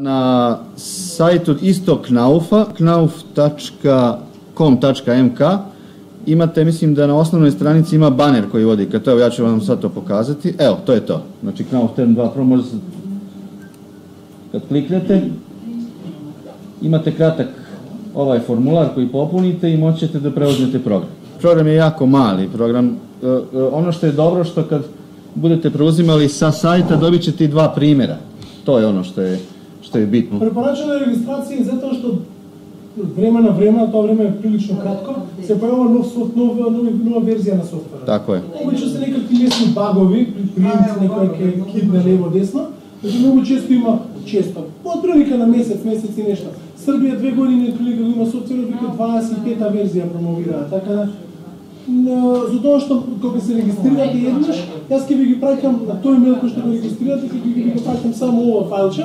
Na sajtu istog Knaufa, knauf.com.mk, imate, mislim da na osnovnoj stranici ima baner koji vodi ka to, ja ću vam sad to pokazati. Evo, to je to. Znači Knauf Term 2 Pro, može se, kad kliknete, imate kratak ovaj formular koji popunite i moći ćete da preuzmete program. Program je jako mali program. Ono što je dobro, što kad budete preuzimali sa sajta, dobit ćete i dva primjera. To je ono što je bitno. Preporočena registracija zato što vremena na vremena, to vreme je prilično kratko, se pojavila nova verzija na softvera. Tako je. Moguće se nekakvi mesni bagovi, print nekoj kidne levo desno, znači mnogo često ima, otprilike na mesec i nešto. Srbija 2 godine otprilike ima softvera, otprilike 25. verzija promovira, tako da zato što kako se registrirate jednaš, jaz ki vi gi praćam na to email, ko što ga registrirate, ki vi ga praćam samo ovo fajlče.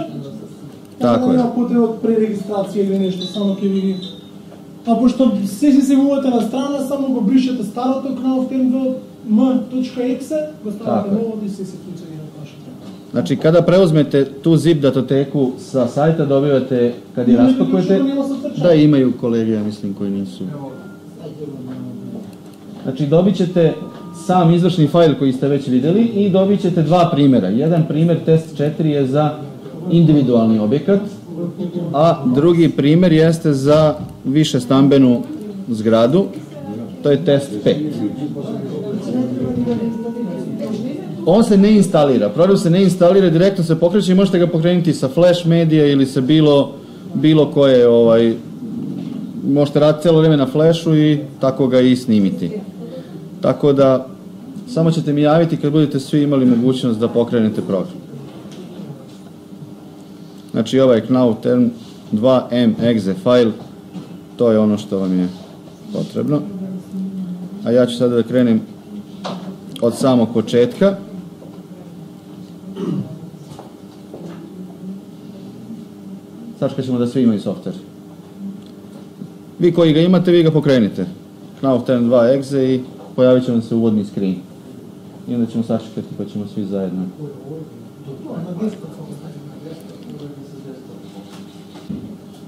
Tako da nema potrebe od preregistracije ili nešto, samo ki vi gi... A pošto sve si se uvate na strana, samo го brišete старото Knauf Term 2 m.exe, го stavate novo i sve se funkcionira kao što treba. Znači, kada preuzmete tu zip datoteku sa sajta, dobivate, kad je raspakujete, da imaju kolege, ja mislim, koji nisu. Znači, dobit ćete sam izvršni fajl koji ste već vidjeli i dobit ćete dva primjera. Jedan primjer, test 4, je za individualni objekat, a drugi primjer jeste za više stambenu zgradu, to je test 5. On se ne instalira, program se ne instalira, direktno se pokreće i možete ga pokrenuti sa flash medija ili sa bilo koje, možete raditi cijelo vrijeme na flashu i tako ga i snimiti. Tako da, samo ćete mi javiti kad budete svi imali mogućnost da pokrenete program. Znači ovaj Knauf Term 2 m.exe file, to je ono što vam je potrebno. A ja ću sada da krenem od samog početka. Sačekat ćemo da svi imaju software. Vi koji ga imate, vi ga pokrenite. Knauf Term 2 exe i pojavit će vam se uvodni screen. I onda ćemo sačekati pa ćemo svi zajedno.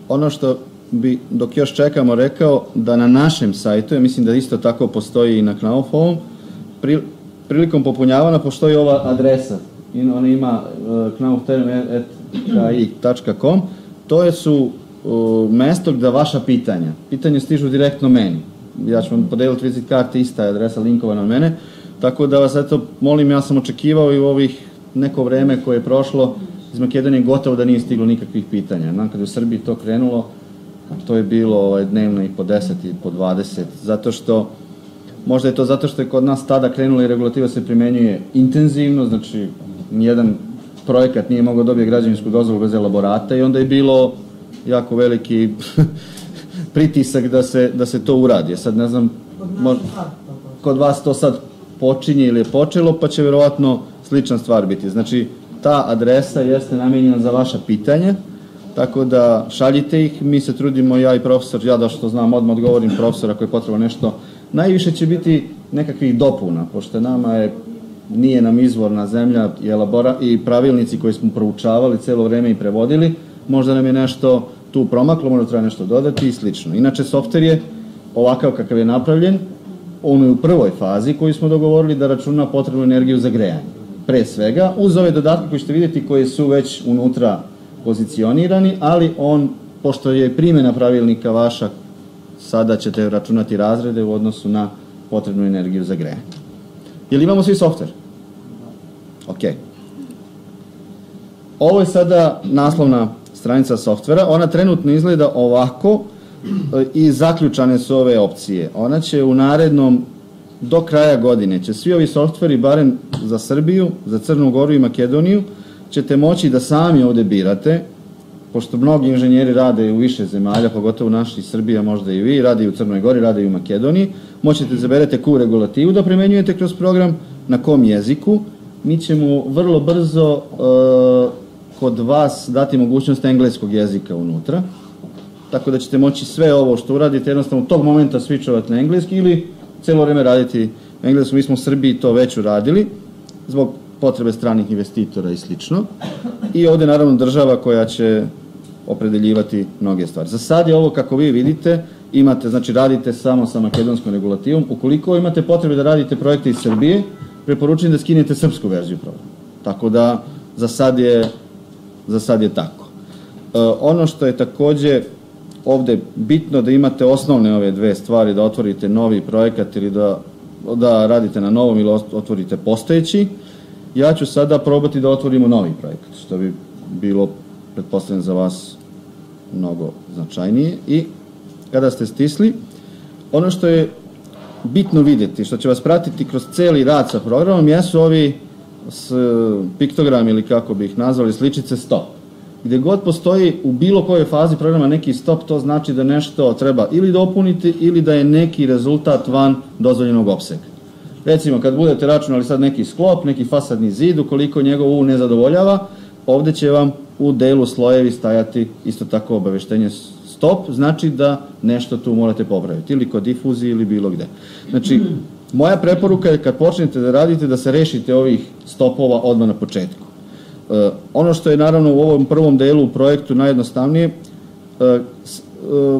Ono što bi, dok još čekamo, rekao da na našem sajtu, ja mislim da isto tako postoji i na Knaufovom, prilikom popunjavanja postoji ova adresa. Ona ima knaufterm@ki.com. To su mesto gdje vaša pitanja stižu direktno meni. Ja ću vam podeliti vizit karte, ista je adresa linkovana na mene, tako da vas eto molim, ja sam očekivao i u ovih neko vreme koje je prošlo iz Makedonije gotovo da nije stiglo nikakvih pitanja. Znam kad je u Srbiji to krenulo, to je bilo dnevno i po 10 i po 20, zato što, možda je to zato što je kod nas tada krenula i regulativa se primenjuje intenzivno, znači nijedan projekat nije mogao dobiti građevinsku dozvolu bez elaborata i onda je bilo jako veliki pritisak da se to uradi. Sad ne znam, kod vas to sad počinje ili je počelo, pa će vjerovatno slična stvar biti. Znači, ta adresa jeste namijenjena za vaša pitanja, tako da šaljite ih, mi se trudimo, ja i profesor, ja da što znam odmah odgovorim profesora koji je potrebno nešto. Najviše će biti nekakvih dopuna, pošto nama nije nam izvorna zemlja i pravilnici koji smo proučavali cijelo vrijeme i prevodili, možda nam je nešto tu promaklo, možda treba nešto dodati i slično. Inače, softver je ovakav kakav je napravljen, on je u prvoj fazi koju smo dogovorili da računa potrebnu energiju za grejanje. Pre svega, uz ove dodatke koje ćete vidjeti koji su već unutra pozicionirani, ali on, pošto je primjena pravilnika vaša, sada ćete računati razrede u odnosu na potrebnu energiju za grejanje. Jel imamo svi softver? Ok. Ovo je sada naslovna stranica softvera, ona trenutno izgleda ovako i zaključane su ove opcije. Ona će u narednom, do kraja godine, će svi ovi softveri, barem za Srbiju, za Crnu Goru i Makedoniju, ćete moći da sami ovdje birate, pošto mnogi inženjeri rade u više zemalja, pogotovo naši Srbija, možda i vi, rade i u Crnoj Gori, rade i u Makedoniji, moćete da zaberete koju regulativu da primenjujete kroz program, na kom jeziku. Mi ćemo vrlo brzo kod vas dati mogućnost engleskog jezika unutra, tako da ćete moći sve ovo što uradite jednostavno tog momenta switchovati na engleski ili cijelo vrijeme raditi engleskom. Mi smo u Srbiji to već uradili, zbog potrebe stranih investitora i slično. I ovde naravno država koja će opredeljivati mnoge stvari. Za sad je ovo, kako vi vidite, imate, znači radite samo sa makedonskom regulativom. Ukoliko imate potrebe da radite projekte iz Srbije, preporučujem da skinete srpsku verziju programa. Tako da za sad je tako. Ono što je takođe ovde bitno da imate osnovne ove dve stvari, da otvorite novi projekat ili da radite na novom ili otvorite postojeći. Ja ću sada probati da otvorimo novi projekat, što bi bilo, pretpostavljam, za vas mnogo značajnije. I kada ste stisli, ono što je bitno vidjeti, što će vas pratiti kroz celi rad sa programom, jesu ovi piktogrami ili kako bi ih nazvali, sličice stop. Gde god postoji u bilo kojoj fazi programa neki stop, to znači da nešto treba ili dopuniti ili da je neki rezultat van dozvoljenog opsega. Recimo, kad budete računali sad neki sklop, neki fasadni zid, ukoliko njegov U ne zadovoljava, ovde će vam u delu slojevi stajati isto tako obaveštenje stop, znači da nešto tu morate popraviti, ili kod difuzije ili bilo gde. Znači, moja preporuka je kad počnete da radite da se rešite ovih stopova odmah na početku. Ono što je naravno u ovom prvom delu u projektu najjednostavnije,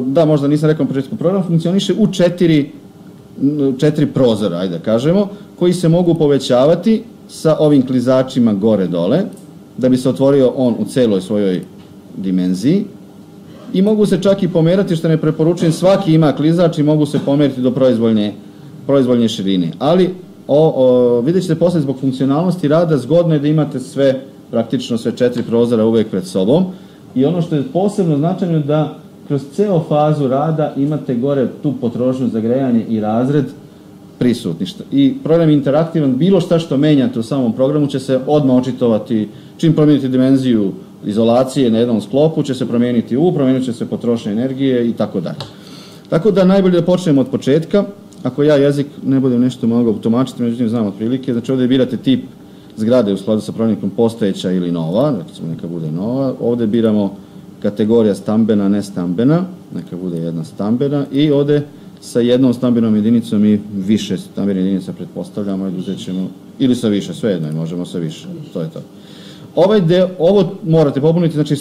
da, možda nisam rekao na početku, program funkcioniše u četiri prozora, ajde da kažemo, koji se mogu povećavati sa ovim klizačima gore-dole, da bi se otvorio on u celoj svojoj dimenziji, i mogu se čak i pomerati, što ne preporučujem, svaki ima klizač i mogu se pomeriti do proizvoljne širine. Ali vidjet ćete posle, zbog funkcionalnosti rada, zgodno je da imate praktično sve četiri prozora uvek pred sobom, i ono što je posebno značajno da kroz ceo fazu rada imate gore tu potrošnju za grejanje i razred prisutni. I program je interaktivan, bilo šta što menjate u samom programu će se odmah očitovati, čim promijenite dimenziju izolacije na jednom sklopu će se promijeniti promijenit će se potrošnja energije i tako dalje. Tako da najbolje da počnemo od početka. Ako ja jezik ne budem nešto mogao tumačiti, međutim znam otprilike, znači ovde birate tip zgrade u skladu sa pravilnikom postojeća ili nova, recimo neka bude nova, ovde biramo kategorija stambena, nestambena, neka bude jedna stambena, i ovde sa jednom stambenom jedinicom i više stambenih jedinica pretpostavljamo, uzet ćemo, ili sa više, svejedno, možemo sa više, to je to. Ovo morate popuniti, znači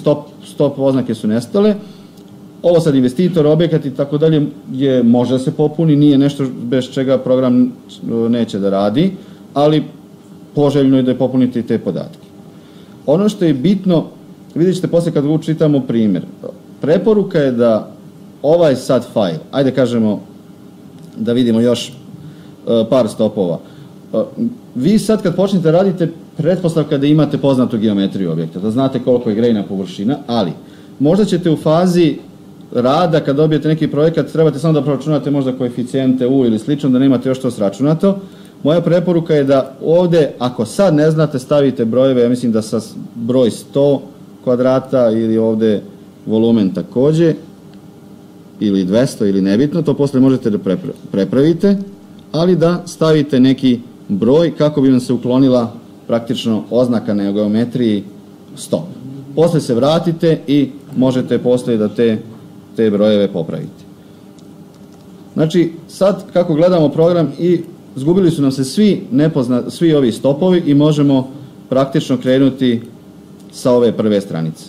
stop oznake su nestale, ovo sad investitor, objekat i tako dalje može da se popuni, nije nešto bez čega program neće da radi, ali poželjno je da popunite i te podatke. Ono što je bitno, vidjet ćete posle kad učitamo primjer, preporuka je da ovaj sad fajl, ajde kažemo da vidimo još par stopova. Vi sad kad počnete radite, pretpostavka da imate poznatu geometriju objekta, da znate koliko je grejna površina, ali možda ćete u fazi rada, kad dobijete neki projekat, trebate samo da proračunate možda koeficijente U ili slično, da nemate još to sračunato. Moja preporuka je da ovde, ako sad ne znate, stavite brojeve, ja mislim da sa broj 100 kvadrata ili ovde volumen takođe, ili 200 ili nebitno, to posle možete da prepravite, ali da stavite neki broj kako bi vam se uklonila praktično oznaka na geometriji stop. Posle se vratite i možete posle da te brojeve popravite. Znači, sad kako gledamo program i zgubili su nam se svi ovi stopovi i možemo praktično krenuti sa ove prve stranice.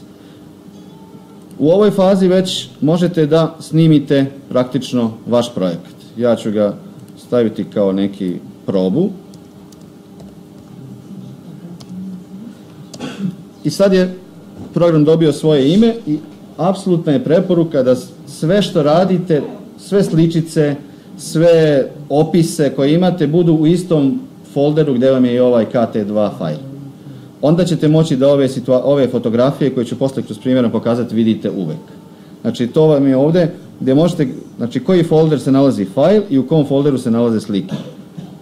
U ovoj fazi već možete da snimite praktično vaš projekat. Ja ću ga staviti kao neki probu. I sad je program dobio svoje ime i apsolutna je preporuka da sve što radite, sve sličice, sve opise koje imate budu u istom folderu gde vam je i ovaj KT2 fajl. Onda ćete moći da ove fotografije koje ću posle kroz primjerom pokazati vidite uvek. Znači to vam je ovde gde možete, znači koji folder se nalazi fajl i u kom folderu se nalaze slike.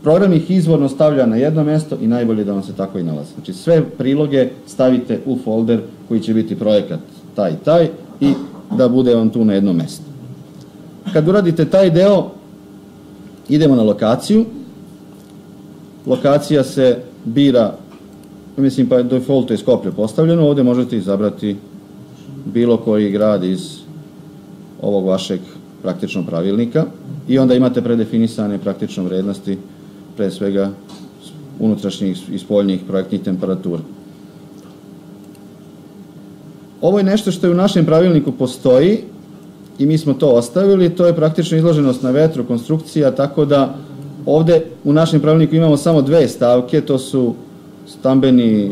Program ih izvorno stavlja na jedno mesto i najbolje da vam se tako i nalazi. Znači sve priloge stavite u folder koji će biti projekat taj i taj i da bude vam tu na jednom mestu. Kad uradite taj deo, idemo na lokaciju. Lokacija se bira, mislim pa default je Skoplje postavljeno, ovde možete izabrati bilo koji grad iz ovog vašeg praktično pravilnika i onda imate predefinisane praktično vrednosti, pre svega unutrašnjih i spoljnih projektnih temperatura. Ovo je nešto što je u našem pravilniku postoji i mi smo to ostavili, to je praktično izloženost na vetru, konstrukcija, tako da ovde u našem pravilniku imamo samo dve stavke, to su stambeni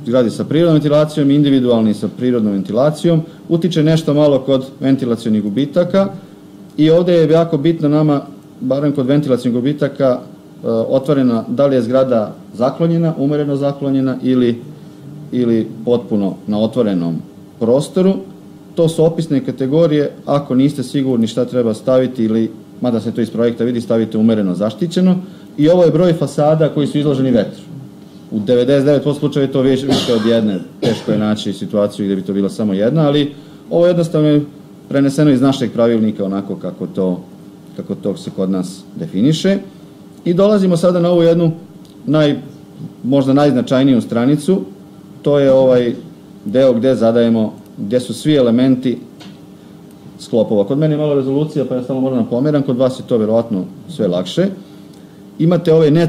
zgradi sa prirodnom ventilacijom i individualni sa prirodnom ventilacijom. Utiče nešto malo kod ventilacionih gubitaka i ovde je jako bitno nama, barem kod ventilacionih gubitaka, otvorena, da li je zgrada zaklonjena, umereno zaklonjena ili potpuno na otvorenom prostoru. To su opisne kategorije, ako niste sigurni šta treba staviti ili, mada se to iz projekta vidi, stavite umereno zaštićeno. I ovo je broj fasada koji su izloženi vetru. U 99% slučaja je to više od jedne, teško je naći situaciju gde bi to bila samo jedna, ali ovo jednostavno je preneseno iz našeg pravilnika onako kako to se kod nas definiše. I dolazimo sada na ovu jednu možda najznačajniju stranicu, to je ovaj deo gde zadajemo, gde su svi elementi sklopova. Kod mene je malo rezolucija, pa ja samo moram napomeram, kod vas je to verovatno sve lakše. Imate ove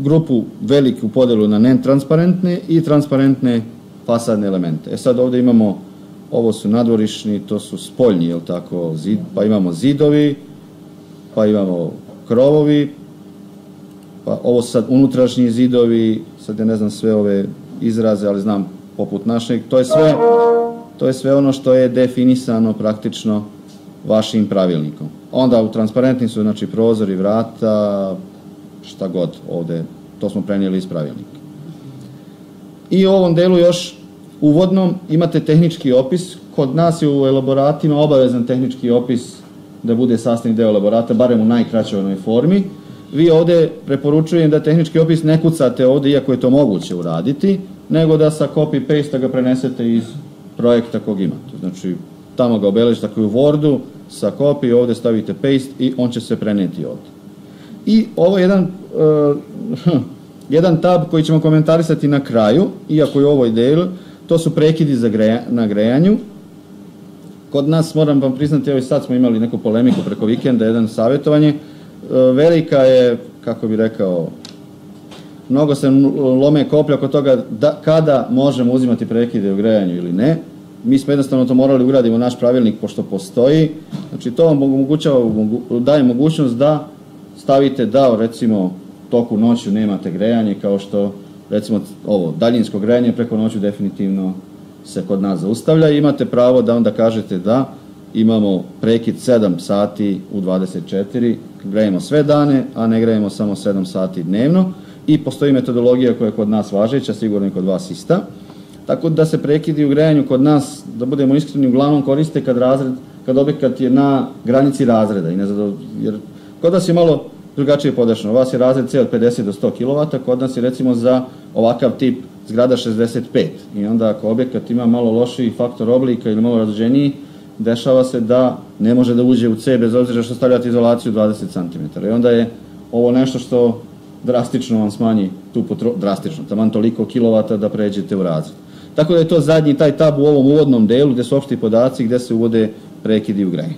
grupu veliku podelu na netransparentne i transparentne fasadne elemente. Sad ovde imamo, ovo su nadvorišni, to su spoljni, jel tako, pa imamo zidovi, pa imamo krovovi, pa ovo sad unutrašnji zidovi, sad ja ne znam sve ove izraze, ali znam poput našeg, to je sve ono što je definisano praktično vašim pravilnikom. Onda u transparentni su, znači, prozori, vrata, šta god ovde, to smo prenijeli iz pravilnika. I u ovom delu još uvodnom imate tehnički opis. Kod nas je u elaboratima obavezan tehnički opis da bude sastavni deo elaborata, barem u najkraćoj onoj formi. Vi ovde preporučujem da tehnički opis ne kucate ovde, iako je to moguće uraditi, nego da sa copy-paste ga prenesete iz projekta kog imate. Znači, tamo ga obeležite tako u Wordu, sa copy, ovde stavite paste i on će se preneti ovde. I ovo je jedan tab koji ćemo komentarisati na kraju, iako je ovo ideal, to su prekidi na grejanju. Kod nas, moram vam priznati, evo i sad smo imali neku polemiku preko vikenda, jedan savjetovanje. Velika je, kako bi rekao, mnogo se lome koplja oko toga kada možemo uzimati prekide u grejanju ili ne. Mi smo jednostavno to morali ugraditi u naš pravilnik pošto postoji. Znači, to vam daje mogućnost da stavite da, recimo, toku noću nemate grejanje, kao što, recimo, ovo, daljinsko grejanje preko noću definitivno se kod nas zaustavlja i imate pravo da onda kažete da imamo prekid 7 sati u 24, grejemo sve dane, a ne grejemo samo 7 sati dnevno i postoji metodologija koja je kod nas važeća, sigurno i kod vas ista. Tako da se prekidi u grejanju kod nas, da budemo iskreni, uglavnom koriste kad objekat je na granici razreda. Jer kod nas je malo drugačije podešeno. Vas je razred C od 50 do 100 kW, kod nas je recimo za ovakav tip zgrada 65. I onda ako objekat ima malo lošiji faktor oblika ili malo razduženiji, dešava se da ne može da uđe u C bez obzira što stavljate izolaciju 20 cm. I onda je ovo nešto što drastično vam smanji tu drastično, taman toliko kilovata da pređete u razred. Tako da je to zadnji taj tab u ovom uvodnom delu gde su opšti podaci, gde se uvode prekidi u grejanju.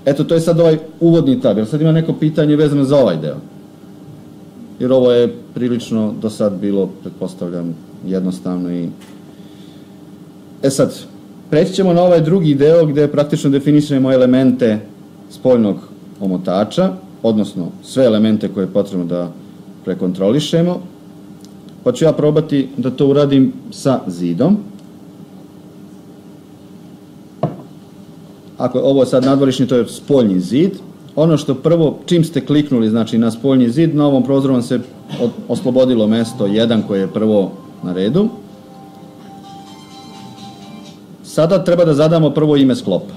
Eto, to je sad ovaj uvodni tab. Jer sad ima neko pitanje vezano za ovaj deo. Jer ovo je prilično do sad bilo, pretpostavljam, jednostavno i... Sad, preći ćemo na ovaj drugi deo gde praktično definišemo elemente spoljnog omotača, odnosno sve elemente koje je potrebno da prekontrolišemo. Pa ću ja probati da to uradim sa zidom. Ako ovo je sad nadvorišni, to je spoljni zid. Ono što prvo, čim ste kliknuli, znači na spoljni zid, na ovom prozoru vam se oslobodilo mesto 1 koje je prvo na redu. Sada treba da zadamo prvo ime sklopa.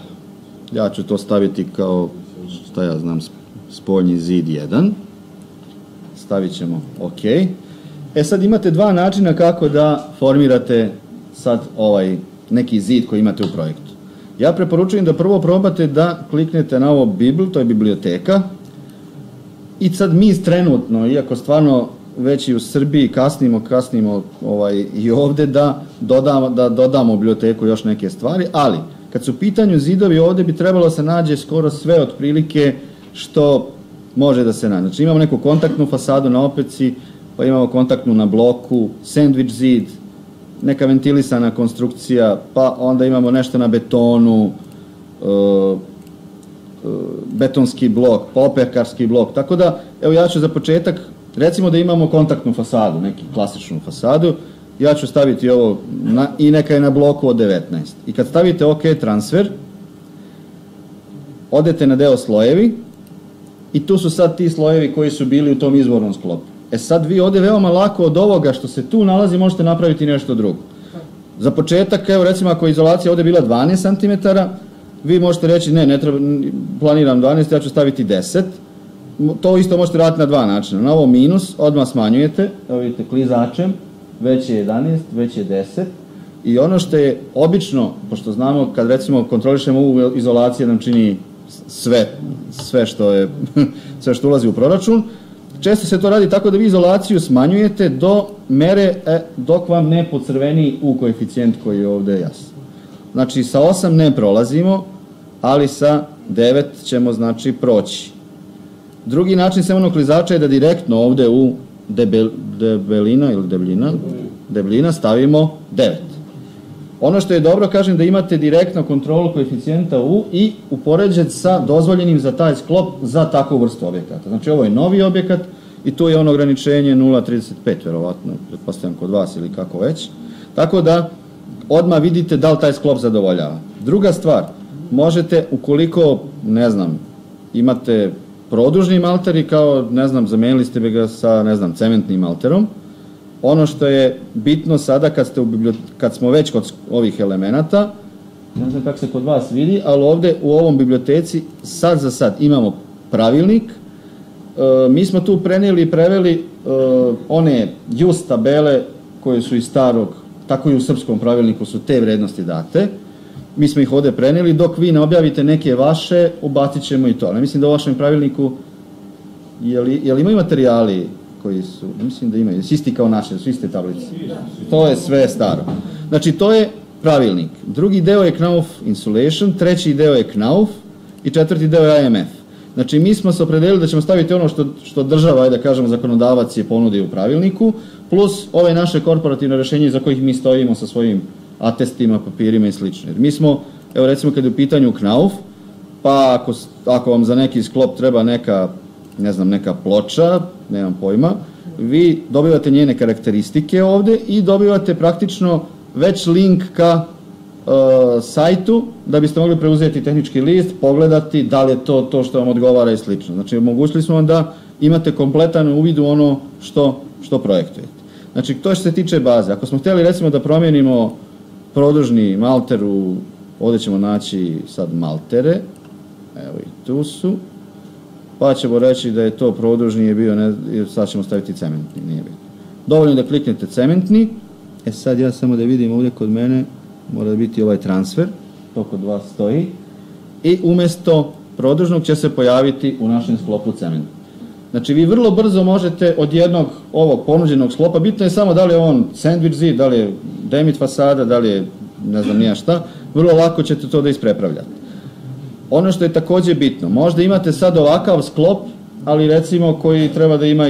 Ja ću to staviti kao, šta ja znam, spoljni zid 1. Stavit ćemo OK. Sad imate dva načina kako da formirate sad ovaj neki zid koji imate u projektu. Ja preporučujem da prvo probate da kliknete na ovo Bibl, to je biblioteka. I sad mi trenutno, iako stvarno već i u Srbiji kasnimo i ovde da dodamo u biblioteku još neke stvari, ali kad su u pitanju zidovi ovde bi trebalo se nađe skoro sve otprilike što može da se nađe. Znači imamo neku kontaktnu fasadu na opeci, pa imamo kontaktnu na bloku, sandvič zid, neka ventilisana konstrukcija, pa onda imamo nešto na betonu, betonski blok, pa opekarski blok. Tako da, evo ja ću za početak, recimo da imamo kontaktnu fasadu, neki klasičnu fasadu, ja ću staviti ovo i neka je na bloku od 19. I kad stavite OK transfer, odete na deo slojevi i tu su sad ti slojevi koji su bili u tom izvornom sklopu. Sad vi ovde veoma lako od ovoga što se tu nalazi možete napraviti nešto drugo. Za početak, evo recimo ako je izolacija ovde bila 12 cm, vi možete reći ne treba, planiram 12, ja ću staviti 10. To isto možete raditi na dva načina. Na ovo minus, odmah smanjujete, evo vidite klizačem, već je 11, već je 10. I ono što je obično, pošto znamo kad recimo kontrolišemo ovu izolaciju nam čini sve što ulazi u proračun, često se to radi tako da vi izolaciju smanjujete do mere dok vam ne pocrveni U koeficijent koji je ovde jasan. Znači sa 8 ne prolazimo, ali sa 9 ćemo znači proći. Drugi način semanog klizača je da direktno ovde u debelina stavimo 9. Ono što je dobro, kažem da imate direktno kontrolu koeficijenta U i upoređen sa dozvoljenim za taj sklop za takvu vrstu objekata. Znači ovo je novi objekat i tu je ono ograničenje 0,35 verovatno, pretpostavljam kod vas ili kako već. Tako da odmah vidite da li taj sklop zadovoljava. Druga stvar, možete ukoliko, ne znam, imate produžni malter i kao, ne znam, zamenili ste ga sa, ne znam, cementnim malterom. Ono što je bitno sada kad smo već kod ovih elemenata, ne znam kako se kod vas vidi, ali ovde u ovom biblioteci sad za sad imamo pravilnik. Mi smo tu prenijeli i preveli one JUS tabele koje su iz starog, tako i u srpskom pravilniku su te vrednosti date. Mi smo ih ovde prenijeli, dok vi ne objavite neke vaše, ubacit ćemo i to. Ali mislim da u vašem pravilniku, je li imaju materijali koji su, mislim da imaju, isti kao naše, su iste tablice. To je sve staro. Znači, to je pravilnik. Drugi deo je Knauf Insulation, treći deo je Knauf i četvrti deo je AMF. Znači, mi smo se opredelili da ćemo staviti ono što država, ajde da kažemo, zakonodavac je ponudio u pravilniku, plus ove naše korporativne rešenje za kojih mi stojimo sa svojim atestima, papirima i slično. Jer mi smo, evo recimo kad je u pitanju Knauf, pa ako vam za neki sklop treba neka, ne znam, neka ploča, nemam pojma, vi dobivate njene karakteristike ovde i dobivate praktično već link ka sajtu da biste mogli preuzeti tehnički list, pogledati da li je to što vam odgovara i slično. Znači, omogućili smo vam da imate kompletan uvid u ono što projektujete. Znači, to što se tiče baze. Ako smo htjeli recimo da promijenimo produžni malter ovde ćemo naći sad maltere, evo i tu su, pa ćemo reći da je to produžni je bio, sad ćemo staviti cementni, nije bitno. Dovoljno da kliknete cementni, sad ja samo da vidim ovdje kod mene, mora da biti ovaj transfer, to kod vas stoji, i umesto produžnog će se pojaviti u našem sklopu cement. Znači vi vrlo brzo možete od jednog ovog ponuđenog sklopa, bitno je samo da li je on sandvič zid, da li je demit fasada, da li je ne znam nija šta, vrlo lako ćete to da isprepravljate. Ono što je takođe bitno, možda imate sad ovakav sklop, ali recimo koji treba da ima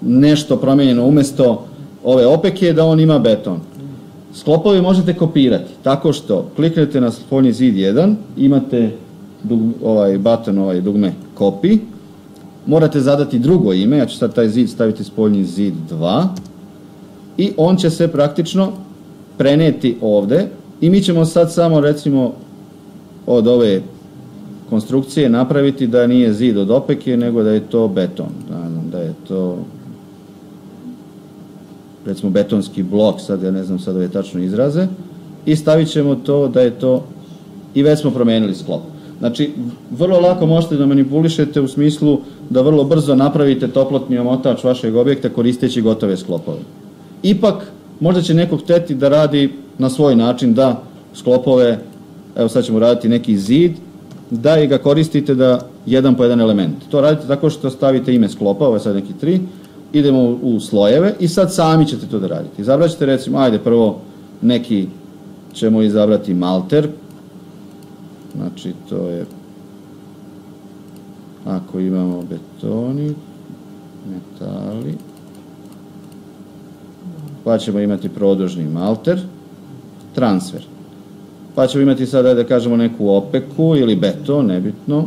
nešto promenjeno umesto ove opeke, da on ima beton. Sklopove možete kopirati tako što kliknete na spoljni zid 1, imate ovaj baton, ovaj dugme copy, morate zadati drugo ime, ja ću sad taj zid staviti spoljni zid 2 i on će se praktično preneti ovde i mi ćemo sad samo recimo od ove konstrukcije napraviti da nije zid od opeke, nego da je to beton, da je to recimo betonski blok, sad ja ne znam sad ove tačno izraze, i stavit ćemo to da je to, i već smo promenili sklop. Znači, vrlo lako možete da manipulišete u smislu da vrlo brzo napravite toplotni omotač vašeg objekta koristeći gotove sklopove. Ipak, možda će neko hteti da radi na svoj način, da sklopove, evo sad ćemo raditi neki zid, da i ga koristite da jedan po jedan element. To radite tako što stavite ime sklopa, ovo je sad neki 3, idemo u slojeve i sad sami ćete to da radite. Izabrat ćete recimo, ajde prvo neki ćemo izabrati malter, znači to je ako imamo betoni, metali, pa ćemo imati produžni malter, transfer. Pa ćemo imati sada, da kažemo, neku opeku ili beton, nebitno,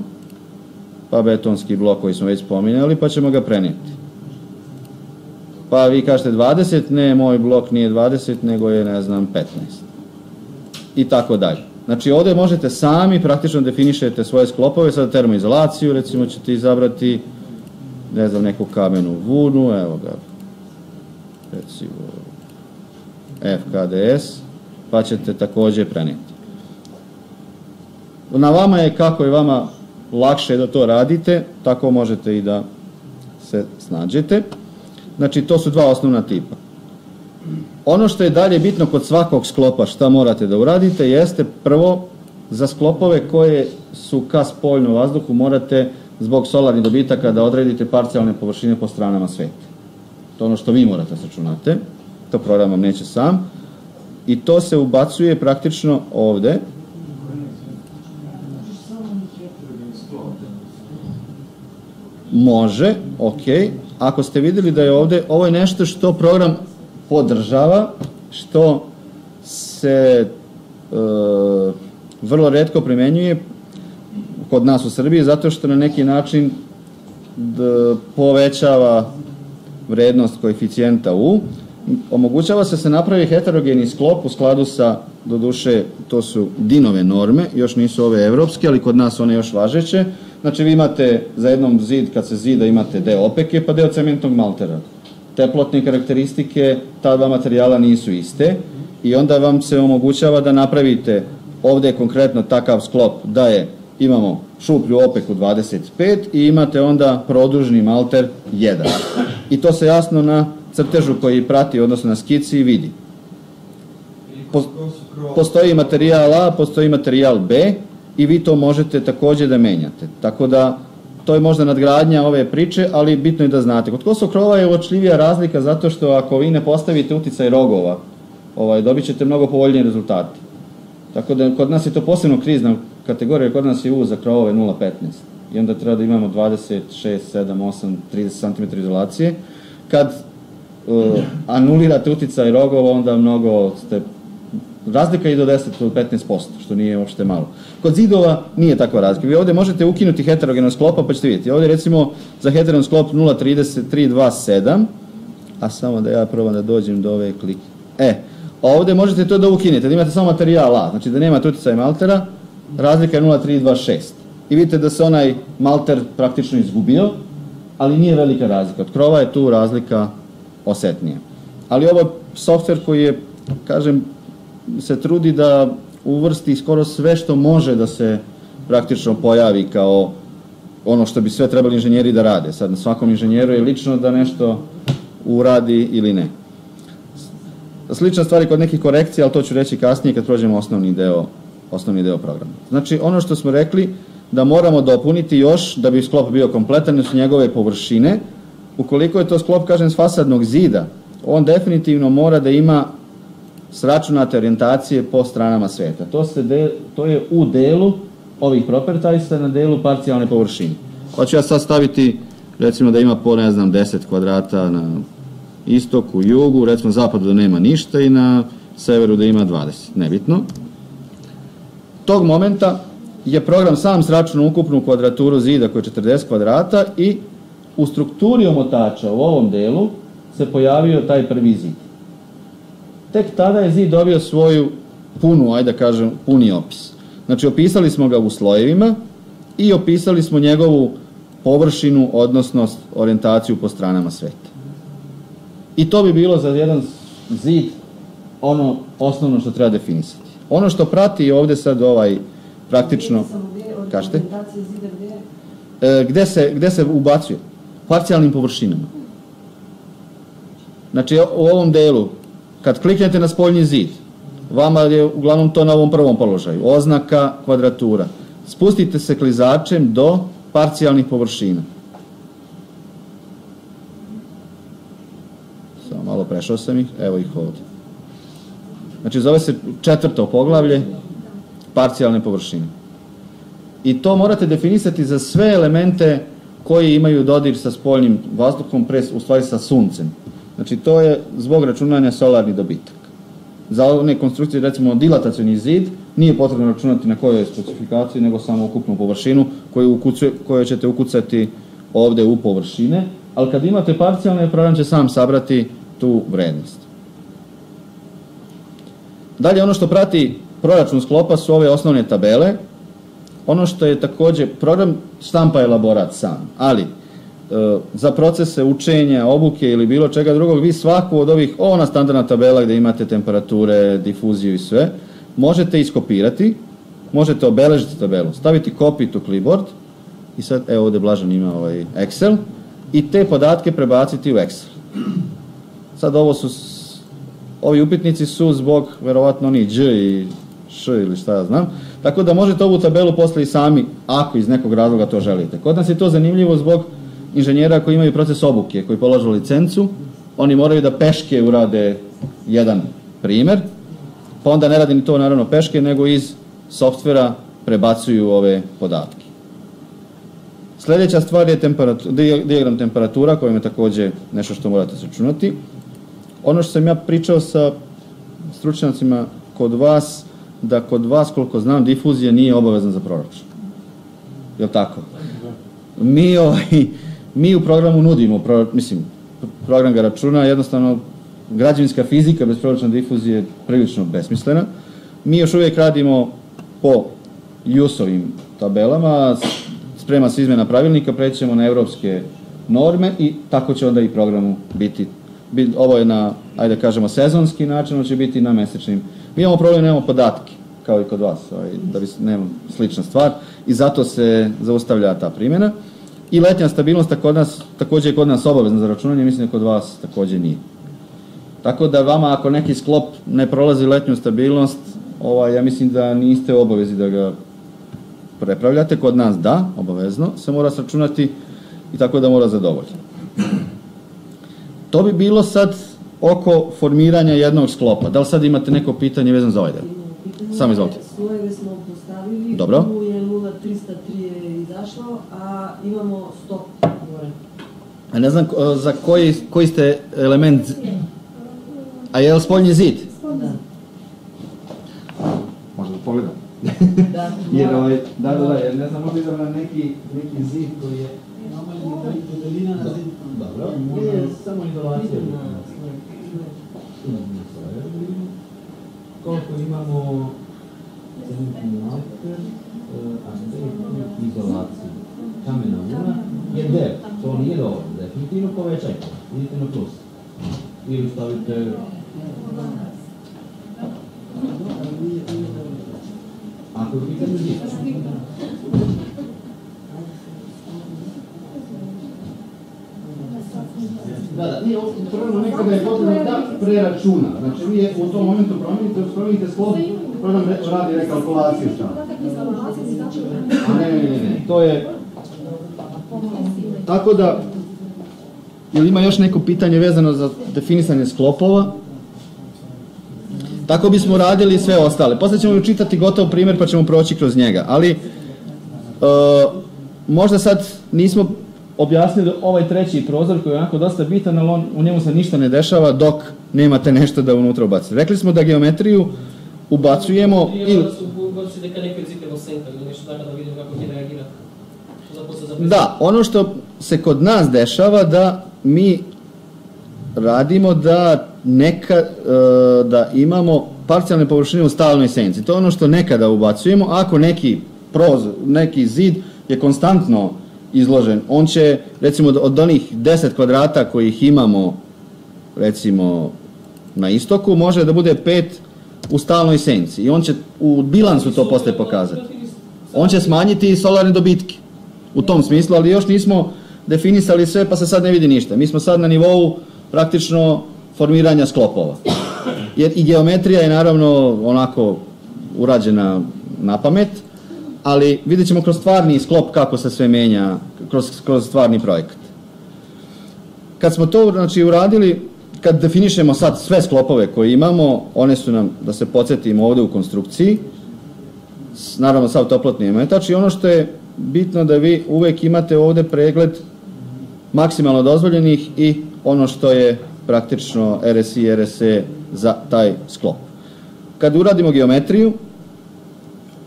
pa betonski blok koji smo već spominjali, pa ćemo ga prenijeti. Pa vi kažete 20, ne, moj blok nije 20, nego je, ne znam, 15. I tako dalje. Znači, ovdje možete sami praktično definišete svoje sklopove, sada termoizolaciju, recimo ćete izabrati, ne znam, neku kamenu vunu, evo ga, recimo FKDS, pa ćete također prenijeti. Na vama je kako je vama lakše da to radite, tako možete i da se snađete. Znači, to su dva osnovna tipa. Ono što je dalje bitno kod svakog sklopa šta morate da uradite jeste prvo za sklopove koje su ka spoljnom vazduhu morate zbog solarnih dobitaka da odredite parcijalne površine po stranama sveta. To je ono što vi morate sačunate. To program vam neće sam. I to se ubacuje praktično ovde. Može, ok. Ako ste vidjeli da je ovdje, ovo je nešto što program podržava, što se vrlo retko primenjuje kod nas u Srbiji, zato što na neki način povećava vrednost koeficijenta U. Omogućava se napravi heterogeni sklop u skladu sa, doduše, to su DIN-ove norme, još nisu ove evropske, ali kod nas one još važeće. Znači, vi imate za jednom zid, kad se zida, imate deo opeke, pa deo cementnog maltera. Teplotne karakteristike ta dva materijala nisu iste i onda vam se omogućava da napravite ovdje konkretno takav sklop da imamo šuplju opeku 25 i imate onda produžni malter 1. I to se jasno na crtežu koji prati, odnosno na skici, vidi. Postoji materijal A, postoji materijal B i vi to možete također da menjate. Tako da, to je možda nadgradnja ove priče, ali bitno je da znate. Kod kosog krova je uočljivija razlika zato što ako vi ne postavite uticaj rogova, dobit ćete mnogo povoljnije rezultate. Tako da kod nas je to posebno krizna kategorija, kod nas je U za krovove 0,15 i onda treba da imamo 26, 7, 8, 30 cm izolacije. Kad anulirate uticaj rogova, onda mnogo ste... Razlika je do 10 do 15%, što nije uopšte malo. Kod zidova nije takva razlika. Vi ovdje možete ukinuti heterogenog sklopa, pa ćete vidjeti. Ovdje recimo za heterogen sklop 0,3327, a samo da ja probam da dođem do ove klike. Ovdje možete to da ukinete, da imate samo materijal A, znači da nemate uticaj maltera, razlika je 0,326. I vidite da se onaj malter praktično izgubio, ali nije velika razlika. Od krova je tu razlika osetnija. Ali ovo je softver koji je, kažem, se trudi da uvrsti skoro sve što može da se praktično pojavi kao ono što bi sve trebali inženjeri da rade. Sad na svakom inženjeru je lično da nešto uradi ili ne. Slična stvar je kod nekih korekcija, ali to ću reći kasnije kad prođemo osnovni deo programa. Znači, ono što smo rekli da moramo dopuniti još da bi sklop bio kompletan su njegove površine. Ukoliko je to sklop, kažem, s fasadnog zida, on definitivno mora da ima sračunate orijentacije po stranama sveta. To je u delu ovih propertajsa na delu parcijalne površine. Pa ću ja sad staviti, recimo da ima po, ne znam, 10 kvadrata na istoku, jugu, recimo zapadu da nema ništa i na severu da ima 20, nebitno. Tog momenta je program sam sračunao ukupnu kvadraturu zida koja je 40 kvadrata i u strukturi omotača u ovom delu se pojavio taj prvi zid. Tek tada je zid dobio svoju punu, ajde da kažem, puni opis. Znači, opisali smo ga u slojevima i opisali smo njegovu površinu, odnosno orijentaciju po stranama sveta. I to bi bilo za jedan zid ono osnovno što treba definisati. Ono što prati ovdje sad praktično... Kažete? Gde se ubacuje? Parcijalnim površinama. Znači, u ovom delu, kad kliknete na spoljni zid, vama je uglavnom to na ovom prvom položaju. Oznaka, kvadratura. Spustite se klizačem do parcijalnih površina. Samo malo prešao sam ih, evo ih ovdje. Znači, zove se 4. poglavlje, parcijalne površine. I to morate definisati za sve elemente koji imaju dodir sa spoljnim vazduhom, u stvari sa suncem. Znači to je zbog računanja solarni dobitak. Za one konstrukcije, recimo dilatacioni zid, nije potrebno računati na kojoj specifikaciji, nego samo ukupnu površinu koju ćete ukucati ovde u površine, ali kad imate parcijalne, program će sam sabrati tu vrednost. Dalje, ono što prati proračun sklopa su ove osnovne tabele. Ono što je takođe, program štampa elaborat sam, ali za procese učenja, obuke ili bilo čega drugog, vi svaku od ovih, ona standardna tabela gde imate temperature, difuziju i sve, možete iskopirati, možete obeležiti tabelu, staviti copy to clipboard i sad, evo ovde Blažan ima ovaj Excel i te podatke prebaciti u Excel. Sad ovi upitnici su zbog verovatno oni Đ i Š ili šta ja znam, tako da možete ovu tabelu posle i sami, ako iz nekog razloga to želite. Kod nas je to zanimljivo zbog inženjera koji imaju proces obuke, koji polažu licencu, oni moraju da peške urade jedan primer, pa onda ne radi ni to naravno peške, nego iz softvera prebacuju ove podatke. Sledeća stvar je dijagram temperatura, kojim je takođe nešto što morate sačunati. Ono što sam ja pričao sa stručnjacima kod vas, da kod vas, koliko znam, difuzija nije obavezna za proračun. Je li tako? Mi u programu nudimo, program ga računa, jednostavno građevinska fizika bez proračuna difuzije je prilično besmislena. Mi još uvijek radimo po JUS-ovim tabelama, sprema se izmena pravilnika, prećemo na evropske norme i tako će onda i programu biti. Ovo je na, ajde da kažemo, sezonski način, ovo će biti na mesečnim. Mi imamo problem, nemamo podatke, kao i kod vas, da bi nemamo slična stvar i zato se zaustavlja ta primjena. I letnja stabilnost takođe je kod nas obavezna za računanje, mislim da kod vas takođe nije. Tako da vama, ako neki sklop ne prolazi letnju stabilnost, ja mislim da niste u obavezi da ga prepravljate. Kod nas da, obavezno, se mora sračunati i tako da mora zadovoljiti. To bi bilo sad oko formiranja jednog sklopa. Da li sad imate neko pitanje vezano za ovaj deo? Samo izvolite. Slojeve smo postavili, dobro. Tu je 0.303 je izašlo, a imamo 100 gore. A ne znam za koji ste element, a je li spoljni zid? Da. Možda da pogledam. Da. Jer ne znam, možda idem na neki zid koji je... Dobro. Je samo izolacija. Koliko imamo centimetar, izolaciju. Kamena ura je 9. To nije dobro. Definitivno povećajte. Idite na plus. Ili stavite... Ako je pitanje zid. Da, nije program nekada je potrebno da preračuna. Znači, vi u tom momentu promijenite sklop, program radi rekalkulaciju šta. A ne, to je... Tako da, ili ima još neko pitanje vezano za definisanje sklopova? Tako bismo radili sve ostale. Posle ćemo učitati gotov primjer pa ćemo proći kroz njega. Ali, možda sad nismo objasnili ovaj treći prozor koji je onako dosta bitan, ali u njemu se ništa ne dešava dok nemate nešto da unutra ubacite. Rekli smo da geometriju ubacujemo ili... Neka neko izitemo senka ili nešto tako da vidimo kako će reagira. Da, ono što se kod nas dešava da mi radimo da imamo parcijalne površine u stalnoj senci. To je ono što nekada ubacujemo. Ako neki zid je konstantno izložen, on će, recimo, od onih 10 kvadrata kojih imamo, recimo, na istoku, može da bude 5 u stalnoj senci. I on će u bilansu to posle pokazati. On će smanjiti solarne dobitke u tom smislu, ali još nismo definisali sve, pa se sad ne vidi ništa. Mi smo sad na nivou praktično formiranja sklopova. Jer i geometrija je naravno onako urađena na pamet, ali vidjet ćemo kroz stvarni sklop kako se sve menja, kroz stvarni projekat. Kad smo to uradili, kad definišemo sad sve sklopove koje imamo, one su nam, da se podsjetimo ovde u konstrukciji, naravno sav toplotni ometač, i ono što je bitno da vi uvek imate ovde pregled maksimalno dozvoljenih i ono što je praktično RSI i RSE za taj sklop. Kad uradimo geometriju,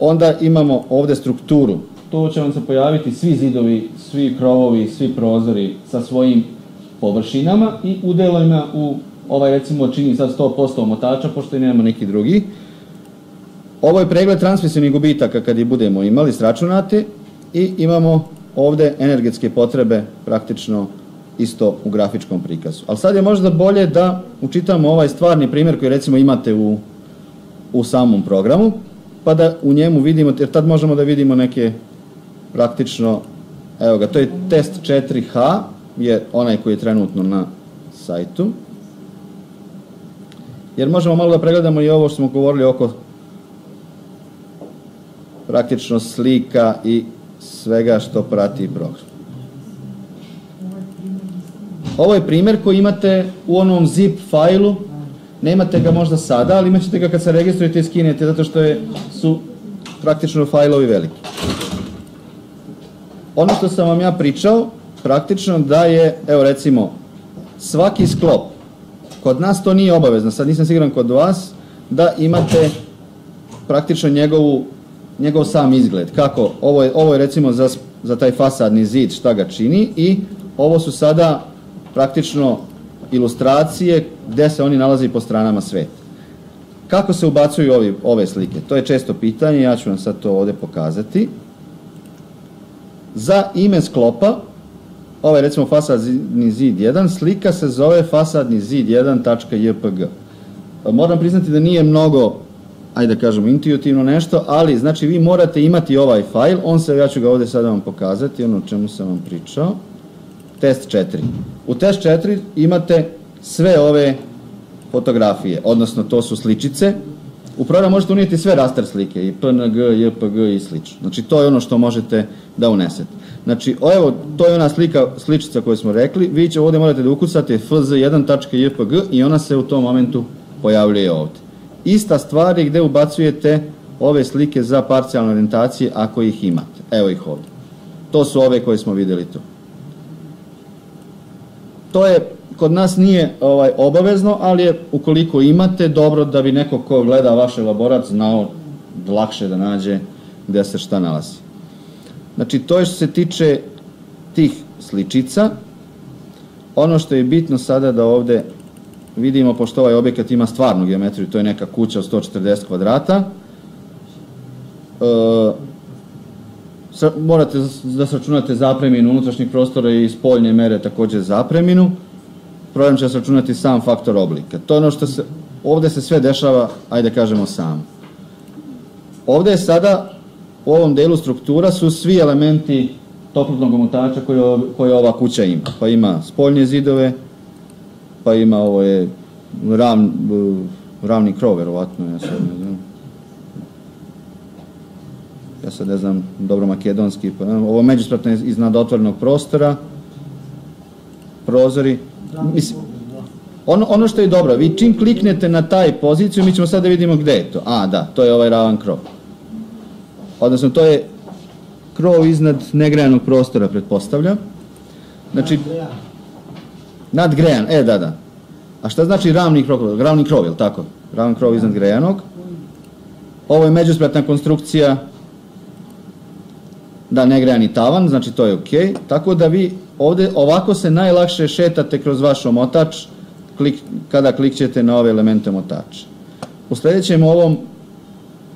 onda imamo ovde strukturu. Tu će vam se pojaviti svi zidovi, svi krovovi, svi prozori sa svojim površinama i udelima u ovaj recimo čini sad 100% omotača, pošto i nemamo neki drugi. Ovo je pregled transmisivnih gubitaka kad ih budemo imali sračunate i imamo ovde energetske potrebe praktično isto u grafičkom prikazu. Ali sad je možda bolje da učitamo ovaj stvarni primjer koji recimo imate u samom programu, pa da u njemu vidimo, jer tad možemo da vidimo neke praktično, evo ga, to je test 4H, je onaj koji je trenutno na sajtu. Jer možemo malo da pregledamo i ovo što smo govorili oko praktično slika i svega što prati program. Ovo je primjer koji imate u onom zip fajlu, nemate ga možda sada, ali imat ćete ga kad se registrujete i skinete, zato što su praktično fajlovi veliki. Ono što sam vam ja pričao, praktično da je, evo recimo, svaki sklop, kod nas to nije obavezno, sad nisam siguran kod vas, da imate praktično njegov sam izgled. Kako? Ovo je recimo za taj fasadni zid šta ga čini i ovo su sada praktično ilustracije gde se oni nalaze po stranama sveta. Kako se ubacuju ove slike? To je često pitanje, ja ću vam sad to ovde pokazati. Za ime sklopa, ovo je recimo fasadni zid 1, slika se zove fasadni zid 1.jpg. Moram priznati da nije mnogo, ajde da kažemo, intuitivno nešto, ali znači vi morate imati ovaj fajl, ja ću ga ovde sada vam pokazati, ono o čemu sam vam pričao, test 4. U test 4 imate sve ove fotografije, odnosno to su sličice. U program možete unijeti sve raster slike, i PNG, JPG i slično. Znači to je ono što možete da unesete. Znači, evo, to je ona sličica koju smo rekli, vi će ovde morate da ukucate fz1.jpg i ona se u tom momentu pojavljuje ovde. Ista stvar je gde ubacujete ove slike za parcijalne orijentacije ako ih imate. Evo ih ovde. To su ove koje smo videli tu. To je, kod nas nije obavezno, ali je, ukoliko imate, dobro da bi neko ko gleda vaš elaborat znao lakše da nađe gde se šta nalazi. Znači, to je što se tiče tih sličica. Ono što je bitno sada da ovde vidimo, pošto ovaj objekat ima stvarnu geometriju, to je neka kuća od 140 kvadrata, morate da sračunate zapreminu unutrašnjeg prostora i spoljne mere takođe zapreminu. Program će sračunati sam faktor oblika. To je ono što se, ovde se sve dešava, ajde kažemo samo. Ovde je sada, u ovom delu struktura su svi elementi toplotnog omotača koje ova kuća ima. Pa ima spoljne zidove, pa ima ovo je ravni krov, verovatno, ja sad ne znam dobro makedonski, ovo međuspratno iznad otvorenog prostora, prozori. Mislim, ono što je dobro, vi čim kliknete na taj poziciju, mi ćemo sad da vidimo gde je to. A, da, to je ovaj ravan krov. Odnosno, to je krov iznad negrejanog prostora, pretpostavljam. Znači, nadgrejan, da. A šta znači ravni krov? Ravni krov, je li tako? Ravan krov iznad grejanog. Ovo je međuspratna konstrukcija, da, negrejani tavan, znači to je okej. Tako da vi ovde ovako se najlakše šetate kroz vaš omotač kada klikćete na ove elemente omotača. U sledećem ovom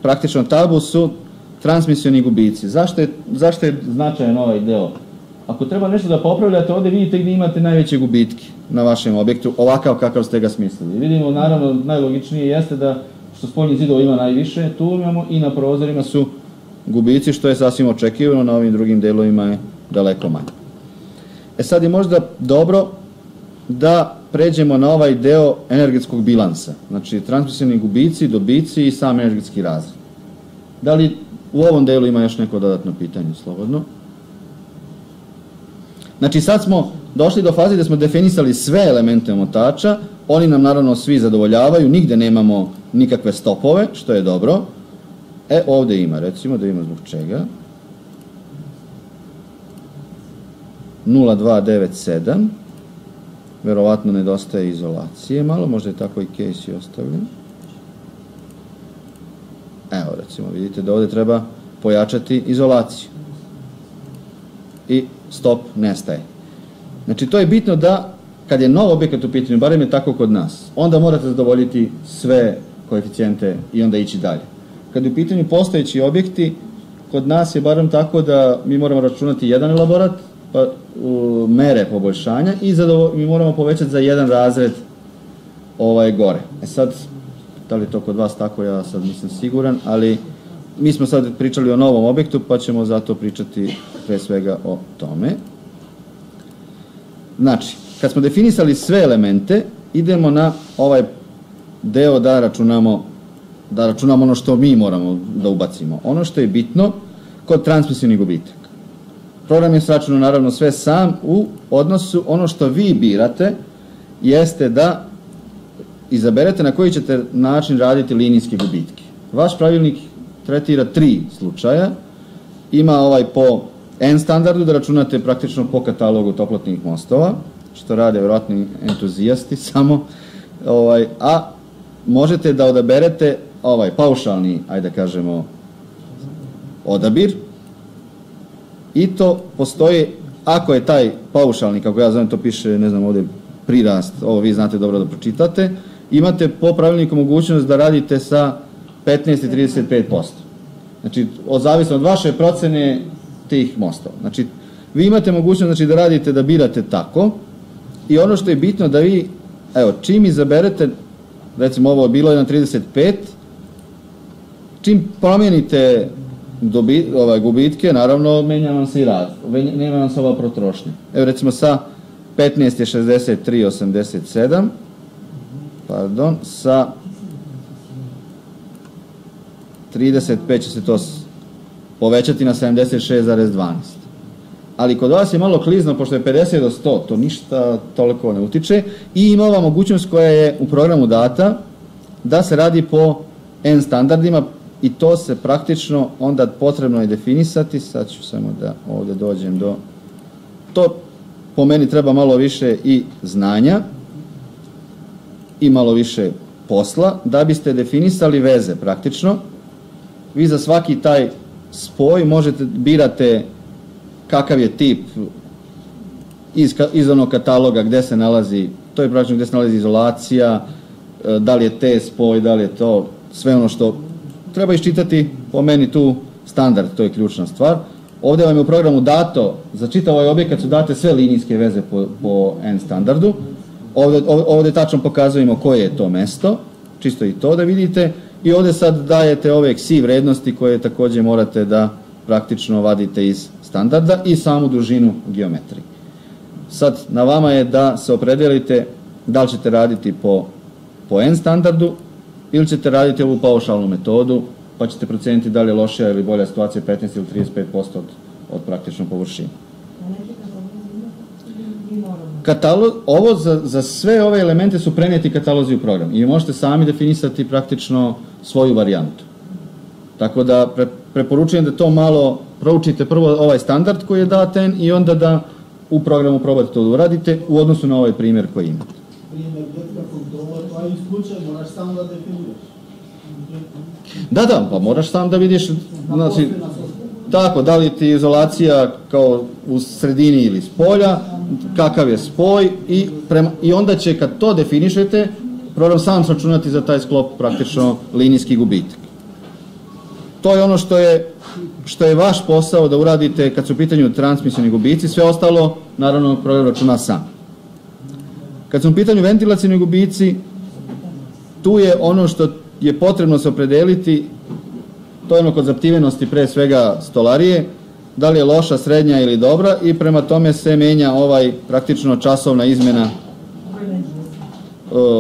praktično tabu su transmisioni gubici. Zašto je značajan ovaj deo? Ako treba nešto da popravljate, ovde vidite gde imate najveće gubitke na vašem objektu, ovakav kakav ste ga smislili. Vidimo, naravno, najlogičnije jeste da što spoljnih zidova ima najviše, tu imamo i na prozorima su gubici, što je sasvim očekivano, na ovim drugim delovima je daleko manje. Sad je možda dobro da pređemo na ovaj deo energetskog bilansa. Znači, transmisioni gubici, dobici i sam energetski razred. Da li u ovom delu ima još neko dodatno pitanje, slobodno? Znači, sad smo došli do faze gde smo definisali sve elemente omotača, oni nam naravno svi zadovoljavaju, nigde nemamo nikakve stopove, što je dobro. Ovde ima, recimo, da ima zbog čega. 0297, verovatno nedostaje izolacije malo, možda je tako i case i ostavljen. Evo, recimo, vidite da ovdje treba pojačati izolaciju. I stop, nestaje. Znači, to je bitno da, kad je nov objekat u pitanju, barem je tako kod nas, onda morate zadovoljiti sve koeficijente i onda ići dalje. Kad je u pitanju postojeći objekti, kod nas je barem tako da mi moramo računati jedan elaborat, pa mere poboljšanja i mi moramo povećati za jedan razred gore. Sad, da li je to kod vas tako, ja sad nisam siguran, ali mi smo sad pričali o novom objektu, pa ćemo zato pričati pre svega o tome. Znači, kad smo definisali sve elemente, idemo na ovaj deo da računamo ono što mi moramo da ubacimo. Ono što je bitno kod transmisivnih gubitaka. Program je sračunao naravno sve sam u odnosu, ono što vi birate jeste da izaberete na koji ćete način raditi linijske gubitke. Vaš pravilnik tretira 3 slučaja. Ima po N standardu da računate praktično po katalogu toplotnih mostova, što rade vjerojatno entuzijasti samo, a možete da odaberete paušalni, ajde da kažemo, odabir, i to postoji, ako je taj paušalni, kako ja zovem, to piše, ne znam, ovdje prirast, ovo vi znate dobro da pročitate, imate po pravilniku mogućnost da radite sa 15 i 35%. Znači, zavisno od vaše procene tih mostova. Znači, vi imate mogućnost da radite, da birate tako, i ono što je bitno da vi, evo, čim izaberete, recimo ovo je bilo na 35, čim promijenite gubitke, naravno, menja vam se i rad, nema vam se ova protrošnja. Evo, recimo, sa 15 je 63,87, pardon, sa 35 će se to povećati na 76,12. Ali kod vas je malo klizno, pošto je 50 do 100, to ništa toliko ne utiče, i ima ova mogućnost koja je u programu data, da se radi po N standardima, i to se praktično onda potrebno je definisati. Sad ću samo da ovdje dođem do... To po meni treba malo više i znanja i malo više posla, da biste definisali veze praktično. Vi za svaki taj spoj birate kakav je tip iz onog kataloga gde se nalazi, to je praktično gde se nalazi izolacija, da li je te spoj, da li je to, sve ono što treba iščitati, po meni tu standard, to je ključna stvar. Ovdje vam je u programu dato, za čitav ovaj objekat su date sve linijske veze po N standardu. Ovdje tačno pokazujemo koje je to mesto, čisto i to da vidite, i ovdje sad dajete ove ksi vrednosti koje također morate da praktično vadite iz standarda i samu dužinu geometrije. Sad, na vama je da se opredelite da li ćete raditi po N standardu ili ćete raditi ovu paušalnu metodu, pa ćete procijeniti da li je lošija ili bolja situacija 15 ili 35% od praktično površine. Ovo za sve ove elemente su prenijeti katalozi u program i možete sami definisati praktično svoju varijantu. Tako da preporučujem da to malo proučite prvo ovaj standard koji je daten i onda da u programu probate to da uradite u odnosu na ovaj primjer koji imate. Primjer, kako dobar, pa i slučaj, moraš sam da definiraš. Da, pa moraš sam da vidiš, znači, tako, da li ti izolacija kao u sredini ili s polja, kakav je spoj i onda će kad to definišete, program sam sračunati za taj sklop praktično linijski gubitak. To je ono što je vaš posao da uradite kad su u pitanju transmisivni gubici, sve ostalo naravno program računa sam. Kad su u pitanju ventilacijni gubici, tu je ono što je potrebno se opredeliti, to je ono kod zaptivenosti pre svega stolarije, da li je loša, srednja ili dobra, i prema tome se menja praktično časovna izmena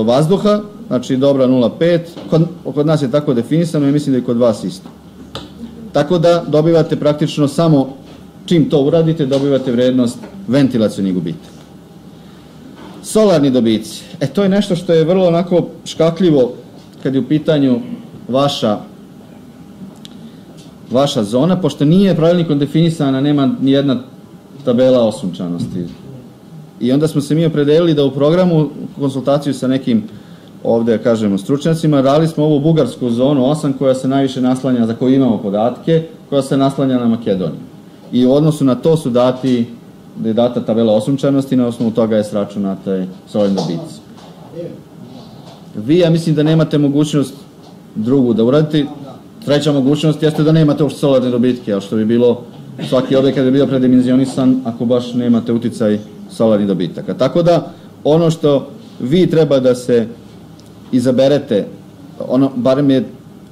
vazduha, znači dobra 0,5, kod nas je tako definisano i mislim da je kod vas isto. Tako da dobivate praktično samo, čim to uradite, dobivate vrednost ventilacijnih gubitaka. Solarni dobici. To je nešto što je vrlo onako škakljivo kad je u pitanju vaša zona, pošto nije pravilnikom definisana, nema nijedna tabela osunčanosti. I onda smo se mi opredelili da u programu, konsultaciju sa nekim, ovdje kažemo, stručnjacima, radili smo ovu bugarsku zonu 8 koja se najviše naslanja, za koju imamo podatke, koja se naslanja na Makedoniju. I u odnosu na to su da je data tabela osunčanosti i na osnovu toga je sračunata i solarni dobici. Vi, ja mislim da nemate mogućnost drugu da uradite. Treća mogućnost jeste da nemate uopšte solarne dobitke, ali što bi bilo, svaki objekat bi bio predimenzionisan ako baš nemate uticaj solarnih dobitaka. Tako da, ono što vi treba da se izaberete, barem je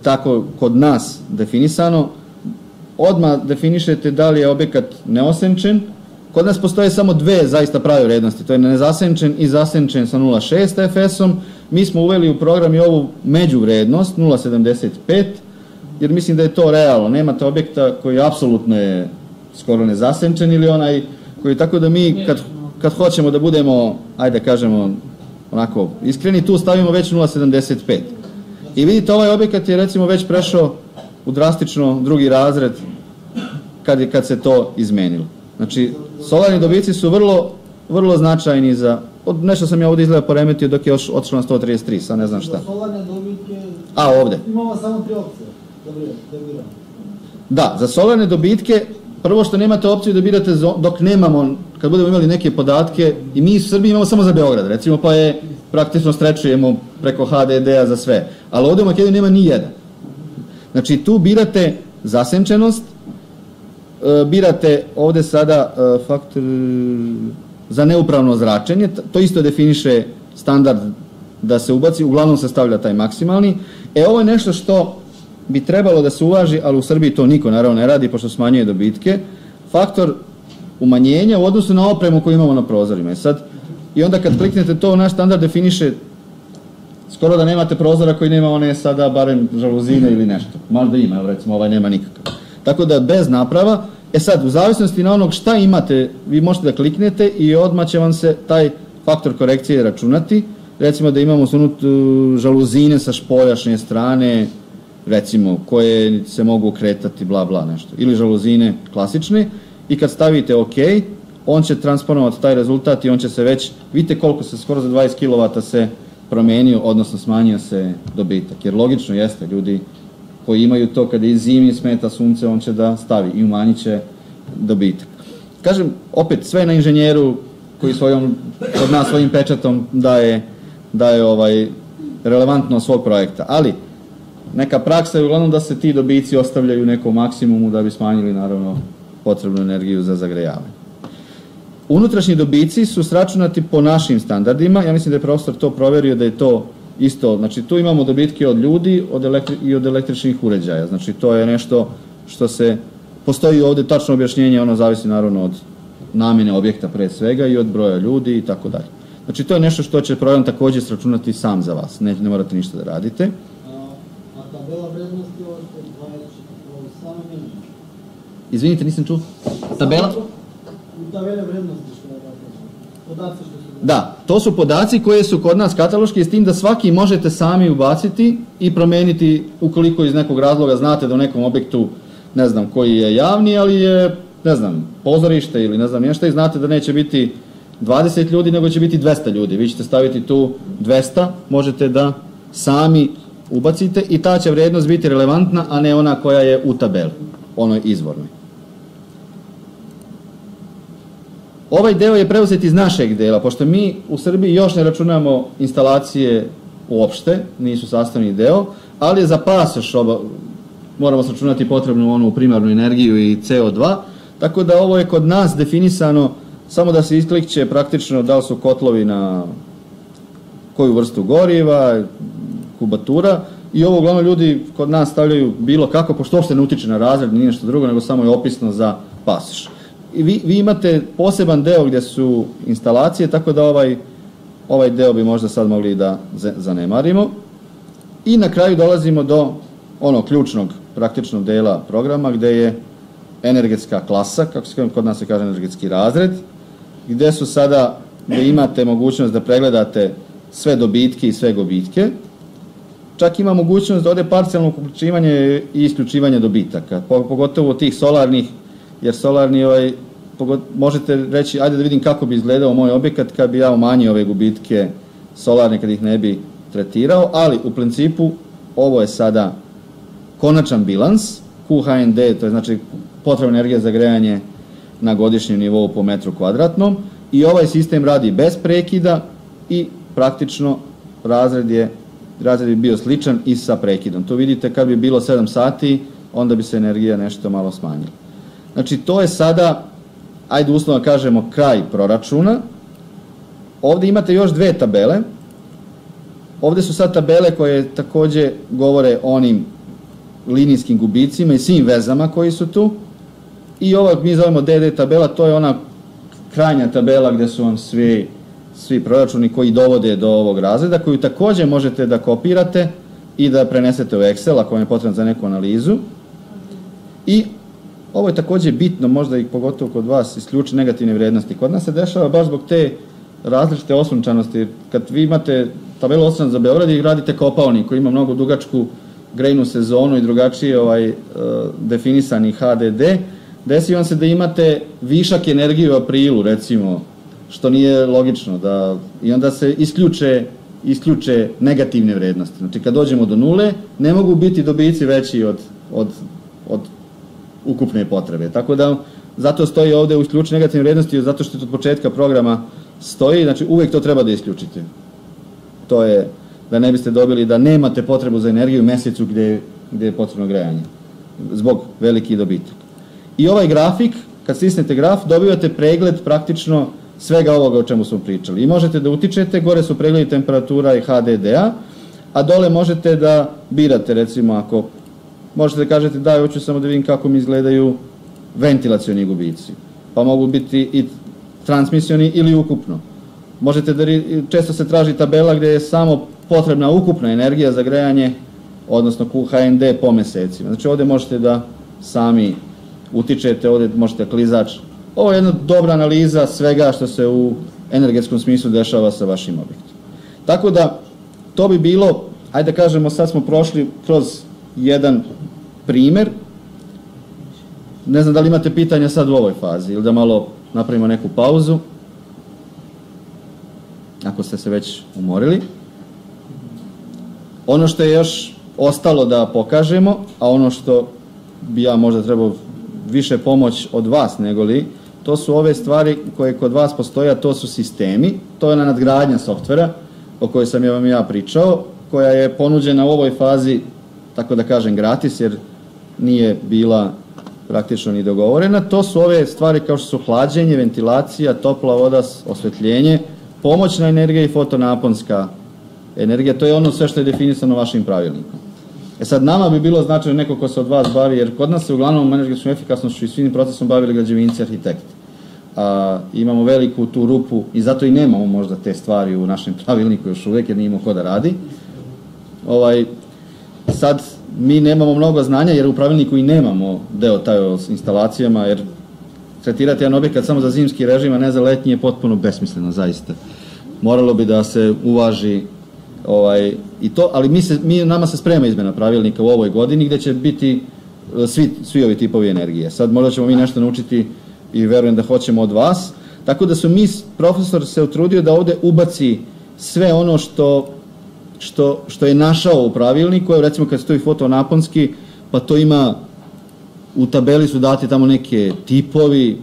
tako kod nas definisano, odmah definišete da li je objekat neosenčen. Kod nas postoje samo dve zaista prave vrednosti, to je nezasenčen i zasenčen sa 0,6 FS-om. Mi smo uveli u program i ovu međuvrednost 0,75, jer mislim da je to realno. Nemate objekta koji apsolutno je skoro nezasenčen ili onaj koji, tako da mi kad hoćemo da budemo, ajde da kažemo, onako iskreni, tu stavimo već 0,75. I vidite, ovaj objekat je recimo već prešao u drastično drugi razred kad se to izmenilo. Znači, solarni dobici su vrlo značajni za, nešto sam ja ovdje izgleda poremetio dok je još otišlo na 133, sad ne znam šta. Za solarne dobitke ovdje. Imamo samo 3 opcije. Da, za solarne dobitke, prvo što nemate opciju da birate dok nemamo, kad budemo imali neke podatke, i mi u Srbiji imamo samo za Beograd, recimo, pa je praktično strečujemo preko HDD-a za sve. Ali ovdje u Makedoniji nema ni jedan. Znači, tu birate zasenčenost, birate ovdje sada faktor za neupravno zračenje, to isto definiše standard da se ubaci, uglavnom se stavlja taj maksimalni. Ovo je nešto što bi trebalo da se uvaži, ali u Srbiji to niko naravno ne radi, pošto smanjuje dobitke. Faktor umanjenja u odnosu na opremu koju imamo na prozorima. I onda kad kliknete to, naš standard definiše skoro da nemate prozora koji nema one sada barem žaluzine ili nešto. Možda ima, recimo ovaj nema nikakav. Tako da bez naprava, sad u zavisnosti na onog šta imate, vi možete da kliknete i odmah će vam se taj faktor korekcije računati. Recimo da imamo žaluzine sa špoljašnje strane, recimo, koje se mogu kretati, bla bla nešto. Ili žaluzine klasične, i kad stavite OK, on će transponovati taj rezultat i on će se već, vidite koliko se skoro za 20 kW se promenio, odnosno smanjio se dobitak. Jer logično jeste, ljudi koji imaju to kada i zimi smeta sunce, on će da stavi i umanjit će dobitak. Kažem, opet, sve na inženjeru koji kod nas svojim pečatom daje relevantno svog projekta. Ali, neka praksa je uglavnom da se ti dobici ostavljaju u nekom maksimumu da bi smanjili, naravno, potrebnu energiju za zagrejavanje. Unutrašnji dobici su sračunati po našim standardima. Ja mislim da je profesor to proverio da je to isto. Znači, tu imamo dobitke od ljudi i od električnih uređaja. Znači, to je nešto što postoji ovdje tačno objašnjenje, ono zavisi naravno od namjene objekta pre svega i od broja ljudi i tako dalje. Znači, to je nešto što će program također sračunati sam za vas. Ne morate ništa da radite. A tabela vrednosti od 20 samo menja? Izvinite, nisam čuo. Tabela? U tabele vrednosti što je podaci što su... Da, to su podaci koje su kod nas kataloški, s tim da svaki možete sami ubaciti i promeniti ukoliko iz nekog razloga znate da u nekom objektu, ne znam koji je javni, ali je, ne znam, pozorište ili ne znam nešto i znate da neće biti 20 ljudi, nego će biti 200 ljudi. Vi ćete staviti tu 200, možete da sami ubacite i ta će vrijednost biti relevantna, a ne ona koja je u tabeli, onoj izvornoj. Ovaj deo je preuzet iz našeg dela, pošto mi u Srbiji još ne računamo instalacije uopšte, nisu sastavni deo, ali je za pasoš moramo sračunati potrebnu onu primarnu energiju i CO2, tako da ovo je kod nas definisano samo da se isklikće praktično da li su kotlovi na koju vrstu goriva, kubatura, i ovo uglavnom ljudi kod nas stavljaju bilo kako, pošto uopšte ne utiče na razred, nije nešto drugo, nego samo je opisno za pasoš. I vi imate poseban deo gdje su instalacije, tako da ovaj deo bi možda sad mogli da zanemarimo. I na kraju dolazimo do onog ključnog praktičnog dela programa gdje je energetska klasa, kako se kod nas se kaže energetski razred, gdje imate mogućnost da pregledate sve dobitke i sve gubitke. Čak ima mogućnost da ode parcijalno uključivanje i isključivanje dobitaka, pogotovo tih solarnih, jer solarni možete reći, ajde da vidim kako bi izgledao moj objekat kad bi ja umanjio ove gubitke solarne, kad ih ne bi tretirao, ali u principu ovo je sada konačan bilans, QHND, to je znači potrebna energija za grejanje na godišnjem nivou po metru kvadratnom, i ovaj sistem radi bez prekida i praktično razred je bio sličan i sa prekidom. Tu vidite kad bi bilo 7 sati, onda bi se energija nešto malo smanjila. Znači to je sada, ajde uslovno kažemo, kraj proračuna. Ovdje imate još dve tabele. Ovdje su sad tabele koje također govore o onim linijskim gubicima i svim vezama koji su tu. I ovo mi zovemo DD tabela, to je ona krajnja tabela gdje su vam svi proračuni koji dovode do ovog razreda, koju također možete da kopirate i da prenesete u Excel ako vam je potrebno za neku analizu. I ovo je također bitno, možda i pogotovo kod vas, isključi negativne vrijednosti. Kod nas se dešava baš zbog te različite osunčanosti. Kad vi imate tabelu osunčanosti za Beograd i radite Kopaonik koji ima mnogo dugačku grejnu sezonu i drugačije definisani HDD, desi vam se da imate višak energije u aprilu, recimo, što nije logično, i onda se isključe negativne vrednosti. Znači, kad dođemo do nule, ne mogu biti dobici veći od ukupne potrebe. Tako da, zato stoji ovdje u isključenju negativne vrednosti, zato što od početka programa stoji, znači uvijek to treba da isključite. To je da ne biste dobili da nemate potrebu za energiju u mjesecu gdje je potrebno grejanje, zbog velikih dobitaka. I ovaj grafik, kad stisnete graf, dobivate pregled praktično svega ovoga o čemu smo pričali. I možete da utičete, gore su pregledi temperatura i HDD-a, a dole možete da birate, recimo, ako možete da kažete da, hoću samo da vidim kako mi izgledaju ventilacioni gubici. Pa mogu biti i transmisioni ili ukupno. Možete da, često se traži tabela gdje je samo potrebna ukupna energija za grejanje, odnosno QHND po mesecima. Znači ovdje možete da sami utičete, ovdje možete klizač. Ovo je jedna dobra analiza svega što se u energetskom smislu dešava sa vašim objektom. Tako da, to bi bilo, ajde da kažemo, sad smo prošli kroz jedan primer. Ne znam da li imate pitanja sad u ovoj fazi ili da malo napravimo neku pauzu, ako ste se već umorili. Ono što je još ostalo da pokažemo, a ono što bi ja možda trebao više pomoć od vas negoli, to su ove stvari koje kod vas postoje, a to su sistemi, to je nadgradnja softvera o kojoj sam vam ja pričao, koja je ponuđena u ovoj fazi, tako da kažem, gratis, jer nije bila praktično ni dogovorena. To su ove stvari kao što su hlađenje, ventilacija, topla voda, osvetljenje, pomoćna energija i fotonaponska energija. To je ono sve što je definisano vašim pravilnikom. Sad, nama bi bilo značajno neko ko se od vas bavi, jer kod nas se uglavnom energetskom efikasnošću i svim procesom bavili građevinci, arhitekti. Imamo veliku tu rupu i zato i nemamo možda te stvari u našem pravilniku još uvijek, jer nije imamo ko da radi. Sad, mi nemamo mnogo znanja, jer u pravilniku i nemamo deo taj o instalacijama, jer tretirati jedan objekat samo za zimski režim, a ne za letnji, je potpuno besmisleno, zaista. Moralo bi da se uvaži i to, ali nama se sprema izmena pravilnika u ovoj godini gdje će biti svi ovi tipovi energije. Sad možda ćemo mi nešto naučiti i verujem da hoćemo od vas. Tako da profesor se utrudio da ovdje ubaci sve ono što je našao u pravilniku. Recimo kad stoji fotonaponski, pa to ima, u tabeli su dati tamo neke tipovi,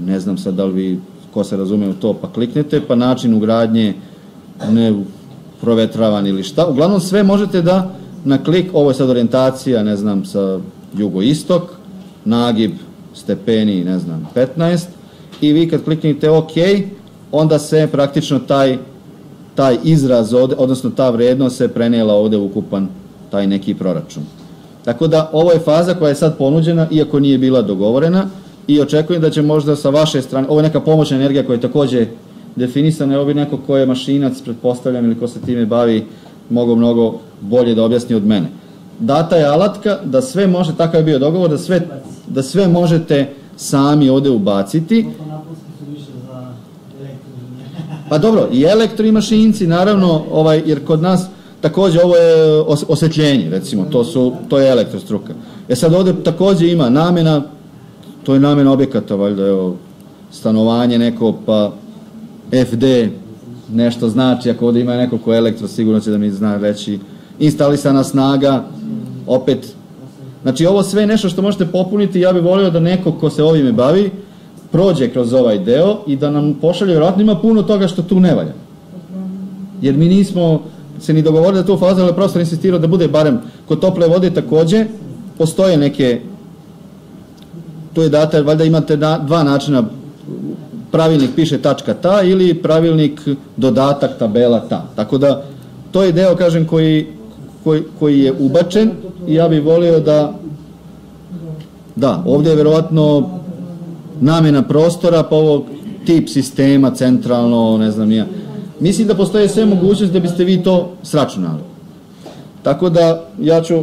ne znam sad da li vi, ko se razume u to, pa kliknete, pa način ugradnje, ne provetravan ili šta. Uglavnom sve možete da na klik, ovo je sad orijentacija, ne znam, sa jugoistok, nagib, stepeni, ne znam, 15, i vi kad kliknete OK, onda se praktično taj izraz, odnosno ta vrednost se prenijela ovdje u ukupan taj neki proračun. Tako da ovo je faza koja je sad ponuđena, iako nije bila dogovorena, i očekujem da će možda sa vaše strane, ovo je neka pomoćna energija koja je također definisana, evo bi neko ko je mašinac, pretpostavljam, ili ko se time bavi, mnogo bolje da objasni od mene. Data je alatka da sve može, takav je bio dogovor, da sve možete sami ovdje ubaciti. Pa dobro, i elektro i mašinci, naravno, jer kod nas također ovo je osvetljenje, recimo, to je elektrostruka. Sad ovdje također ima namjena, to je namjena objekata, valjda, evo, stanovanje neko, pa FD nešto znači, ako ovdje ima neko ko je elektro, sigurno će da mi zna reći. Instalisana snaga, opet. Znači ovo sve je nešto što možete popuniti, ja bih volio da neko ko se ovime bavi, prođe kroz ovaj deo i da nam pošalje, vjerojatno ima puno toga što tu ne valja. Jer mi nismo se ni dogovorili da to u fazu, ali prosto insistirao da bude barem kod tople vode takođe, postoje neke, tu je data, valjda imate dva načina, pravilnik piše tačka ta ili pravilnik dodatak tabela ta. Tako da, to je deo, kažem, koji je ubačen i ja bih volio da, ovdje je verovatno namjena prostora, pa ovo tip sistema, centralno, ne znam ja. Mislim da postoje sve mogućnosti da biste vi to sračunali. Tako da, ja ću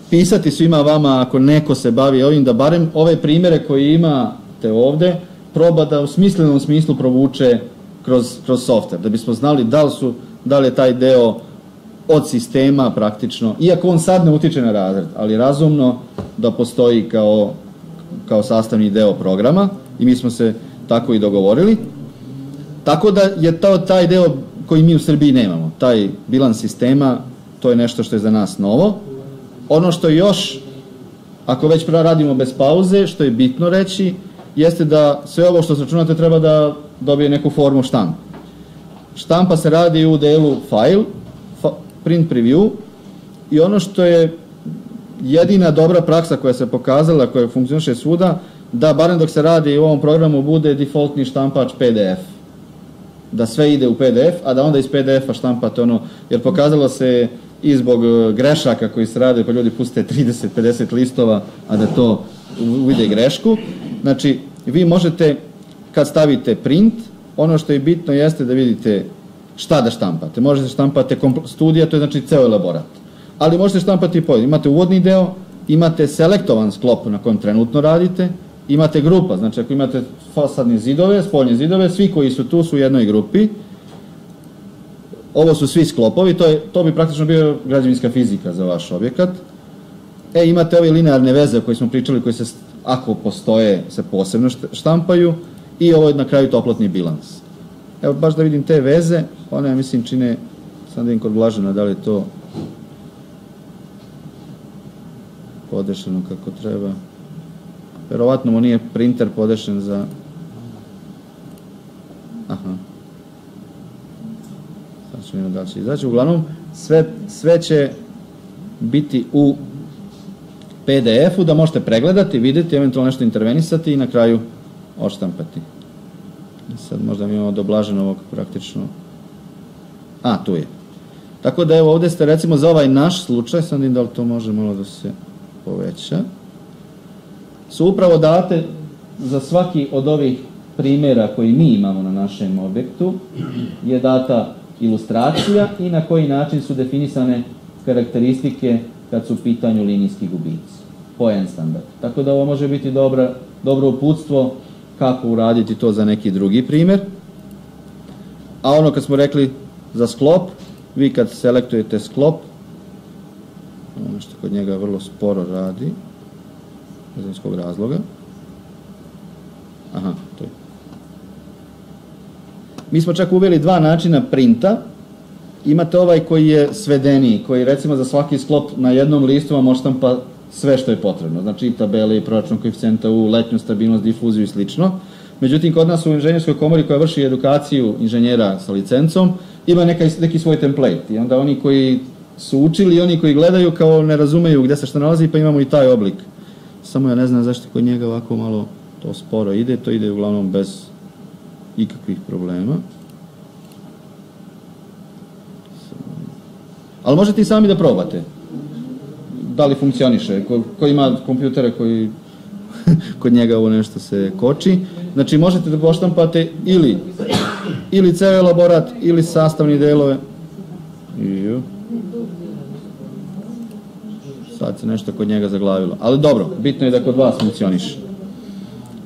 pisati svima vama, ako neko se bavi ovim, da barem ove primjere koje imate ovde, proba da u smislenom smislu provuče kroz software, da bismo znali da li je taj deo od sistema praktično, iako on sad ne utiče na razred, ali razumno da postoji kao sastavni deo programa i mi smo se tako i dogovorili. Tako da je taj deo koji mi u Srbiji nemamo, taj bilans sistema, to je nešto što je za nas novo. Ono što još, ako već radimo bez pauze, što je bitno reći, jeste da sve ovo što sračunate treba da dobije neku formu štampa. Štampa se radi u delu file, print preview, i ono što je jedina dobra praksa koja se pokazala, koja funkcioniše svuda, da barem dok se radi u ovom programu bude defaultni štampač PDF. Da sve ide u PDF, a da onda iz PDF-a štampate ono, jer pokazalo se i zbog grešaka koji se rade, pa ljudi puste 30-50 listova, a da to vide grešku. Znači, vi možete, kad stavite print, ono što je bitno jeste da vidite šta da štampate. Možete štampate studija, to je znači ceo elaborat. Ali možete štampati i pojedin. Imate uvodni deo, imate selektovan sklop na kojem trenutno radite, imate grupa, znači ako imate fasadne zidove, spoljne zidove, svi koji su tu su u jednoj grupi. Ovo su svi sklopovi, to bi praktično bio građevinska fizika za vaš objekat. Imate ove linearne veze o kojoj smo pričali, koje se, ako postoje, se posebno štampaju, i ovo je na kraju toplotni bilans. Evo, baš da vidim te veze, one, ja mislim, čine, sam da vidim kod Blažena, da li je to podešeno kako treba. Verovatno mu nije printer podešen za... Aha. Sad ću vidjeti da će izaći. Uglavnom, sve će biti u PDF-u, da možete pregledati, vidjeti, eventualno nešto intervenisati i na kraju odštampati. Sad možda mi imamo do Blaženovog praktično... tu je. Tako da evo ovdje ste recimo za ovaj naš slučaj, sad vidim da li to može malo da se poveća, su upravo date za svaki od ovih primjera koji mi imamo na našem objektu, je data ilustracija i na koji način su definisane karakteristike kad su u pitanju linijski gubici, po N standard. Tako da ovo može biti dobro uputstvo kako uraditi to za neki drugi primjer. A ono kad smo rekli za sklop, vi kad selektujete sklop, ono što kod njega vrlo sporo radi, ne znam iz kog razloga. Aha, to je. Mi smo čak uveli dva načina printa. Imate ovaj koji je svedeniji, koji recimo za svaki sklop na jednom listu vam odštampa sve što je potrebno. Znači i tabele, i proračun koeficijenta u letnju stabilnost, difuziju i slično. Međutim, kod nas u inženjerskoj komori koja vrši edukaciju inženjera sa licencom, ima neki svoj template. I onda oni koji su učili i oni koji gledaju kao ne razumeju gde se šta nalazi, pa imamo i taj oblik. Samo ja ne znam zašto kod njega ovako malo to sporo ide, to ide uglavnom bez ikakvih problema. Ali možete i sami da probate. Da li funkcioniše, ko ima kompjutere koji kod njega ovo nešto se koči. Znači možete da poštampate ili ceo elaborat ili sastavni delove. Sad se nešto kod njega zaglavilo. Ali dobro, bitno je da kod vas funkcioniše.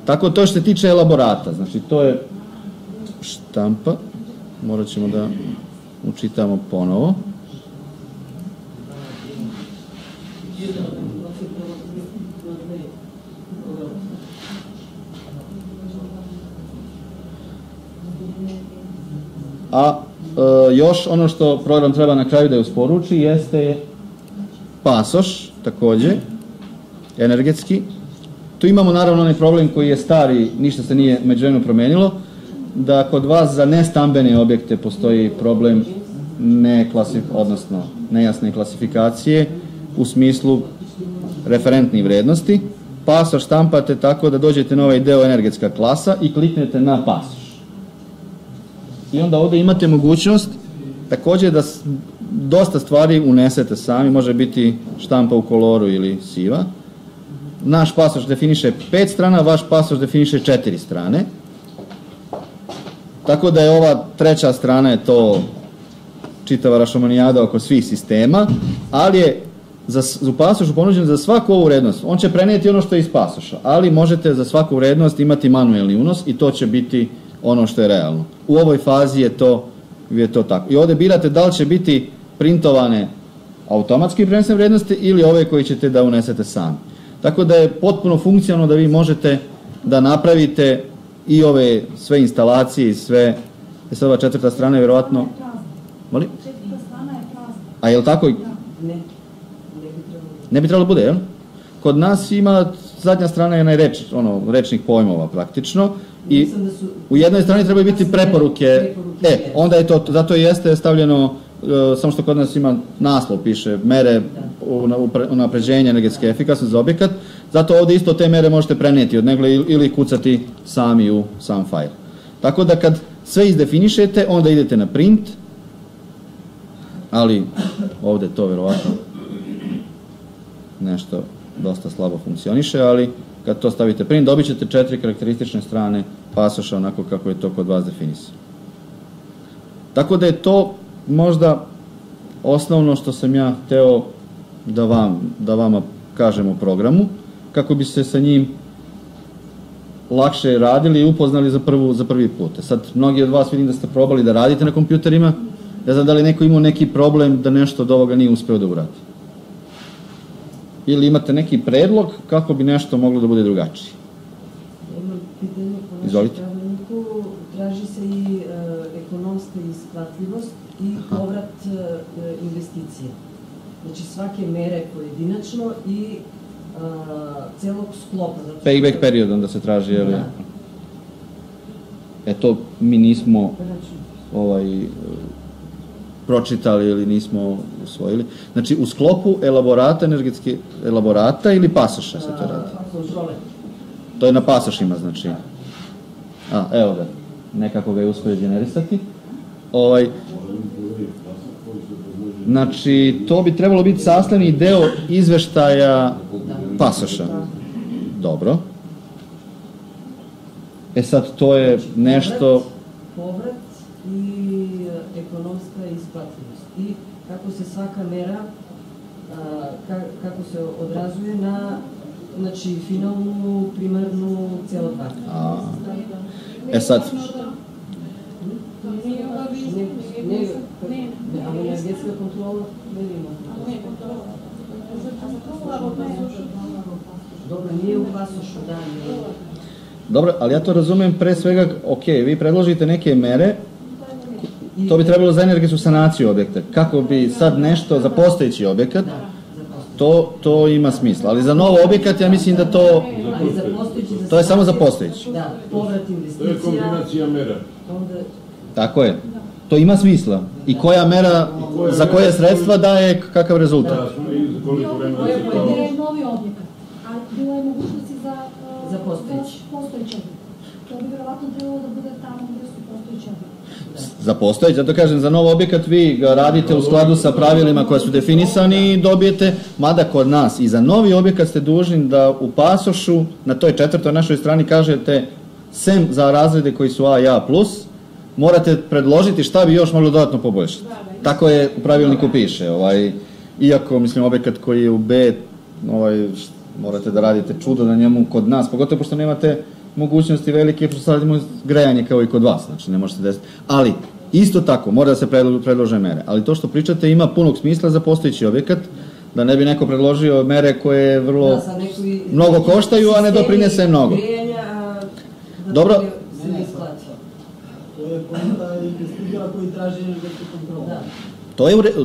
Tako to što se tiče elaborata. Znači to je štampa. Morat ćemo da učitamo ponovo. A još ono što program treba na kraju da je usporuči jeste pasoš, takođe, energetski. Tu imamo naravno onaj problem koji je stari, ništa se nije međuvremenu promenilo, da kod vas za nestambene objekte postoji problem odnosno nejasne klasifikacije u smislu referentnih vrednosti. Pasoš štampate tako da dođete na ovaj deo energetska klasa i kliknete na pasoš. I onda ovde imate mogućnost takođe da dosta stvari unesete sami, može biti štampa u koloru ili siva. Naš pasoš definiše 5 strana, vaš pasoš definiše 4 strane. Tako da je ova treća strana je to čitava rašomonijada oko svih sistema, ali je u pasošu ponuđen za svaku ovu vrednost. On će prenijeti ono što je iz pasoša, ali možete za svaku vrednost imati manuelni unos i to će biti ono što je realno. U ovoj fazi je to tako. I ovde birate da li će biti printovane automatski prenesene vrednosti ili ove koje ćete da unesete sami. Tako da je potpuno funkcionalno da vi možete da napravite i ove sve instalacije i sve, sad ova četvrta strana je vjerovatno... Molim? Četvrta strana je prazna. A je li tako? Ne bi trebalo da bude, jel? Kod nas ima, zadnja strana je rečnih pojmova praktično i u jednoj strani trebaju biti preporuke. Onda je to, zato jeste stavljeno, samo što kod nas ima naslov, piše mere unapređenja energetske efikasnosti za objekat, zato ovde isto te mere možete prenijeti od nego ili kucati sami u sam fajl. Tako da kad sve izdefinišete, onda idete na print, ali ovde to verovatno nešto dosta slabo funkcioniše, ali kad to stavite print, dobit ćete 4 karakteristične strane pasoša onako kako je to kod vas definisano. Tako da je to možda osnovno što sam ja hteo da vama kažem o programu, kako bi se sa njim lakše radili i upoznali za prvi put. Sad, mnogi od vas vidim da ste probali da radite na kompjuterima, ja znam da li neko imao neki problem da nešto od ovoga nije uspeo da uradi. Ili imate neki predlog kako bi nešto moglo da bude drugačije. Imam pitanje po našem Izvolite. pravilniku, traži se i ekonomska isplatljivost i povrat investicije. Znači svake mere pojedinačno i celog sklopa. Payback period onda se traži, je li? To mi nismo pročitali ili nismo usvojili. Znači, u sklopu energetske elaborata ili pasoša se to radi? To je na pasošima, znači. Evo ga, nekako ga je uspio generisati. Znači, to bi trebalo biti sastavni deo izveštaja pasoša. Dobro. Sad, to je nešto... Povrat i ekonomska isplatljivost. I kako se svaka mera, kako se odrazuje na, znači, finalnu, primarnu CO2. Sad... Ali energetska kontrola ne ima. Dobro, nije u pasošu, da, nije. Dobro, ali ja to razumem pre svega, vi predložite neke mere, to bi trebalo za energetsku sanaciju objekta. Kako bi sad nešto za postojeći objekat, to ima smisla. Ali za novo objekat, ja mislim da to... To je samo za postojeći. Da, povrat investicija... To je kombinacija mera. Tako je. To ima smisla. I koja mera, za koje sredstva daje kakav rezultat? Ovo je novi objekat, a bilo je mogućnosti za postojeći objekat. To bi vjerovatno trebalo da bude tamo gde su postojeći objekat. Za postojeći, zato kažem, za nov objekat vi ga radite u skladu sa pravilima koja su definisani i dobijete, mada kod nas i za novi objekat ste dužni da u pasošu, na toj četvrtoj našoj strani kažete, sem za razrede koji su A i A+, morate predložiti šta bi još moglo dodatno poboljšati. Tako je u pravilniku piše. Iako, mislim, objekat koji je u B, morate da radite čudo na njemu kod nas, pogotovo pošto nemate mogućnosti velike, pošto sad radimo grejanje kao i kod vas, znači ne možete desiti. Ali, isto tako, mora da se predlože mere. Ali to što pričate ima punog smisla za postojeći objekat, da ne bi neko predložio mere koje vrlo mnogo koštaju, a ne doprinese mnogo. Dobro. To je poenta investicija inspektora koji traži energetsku kontrolu.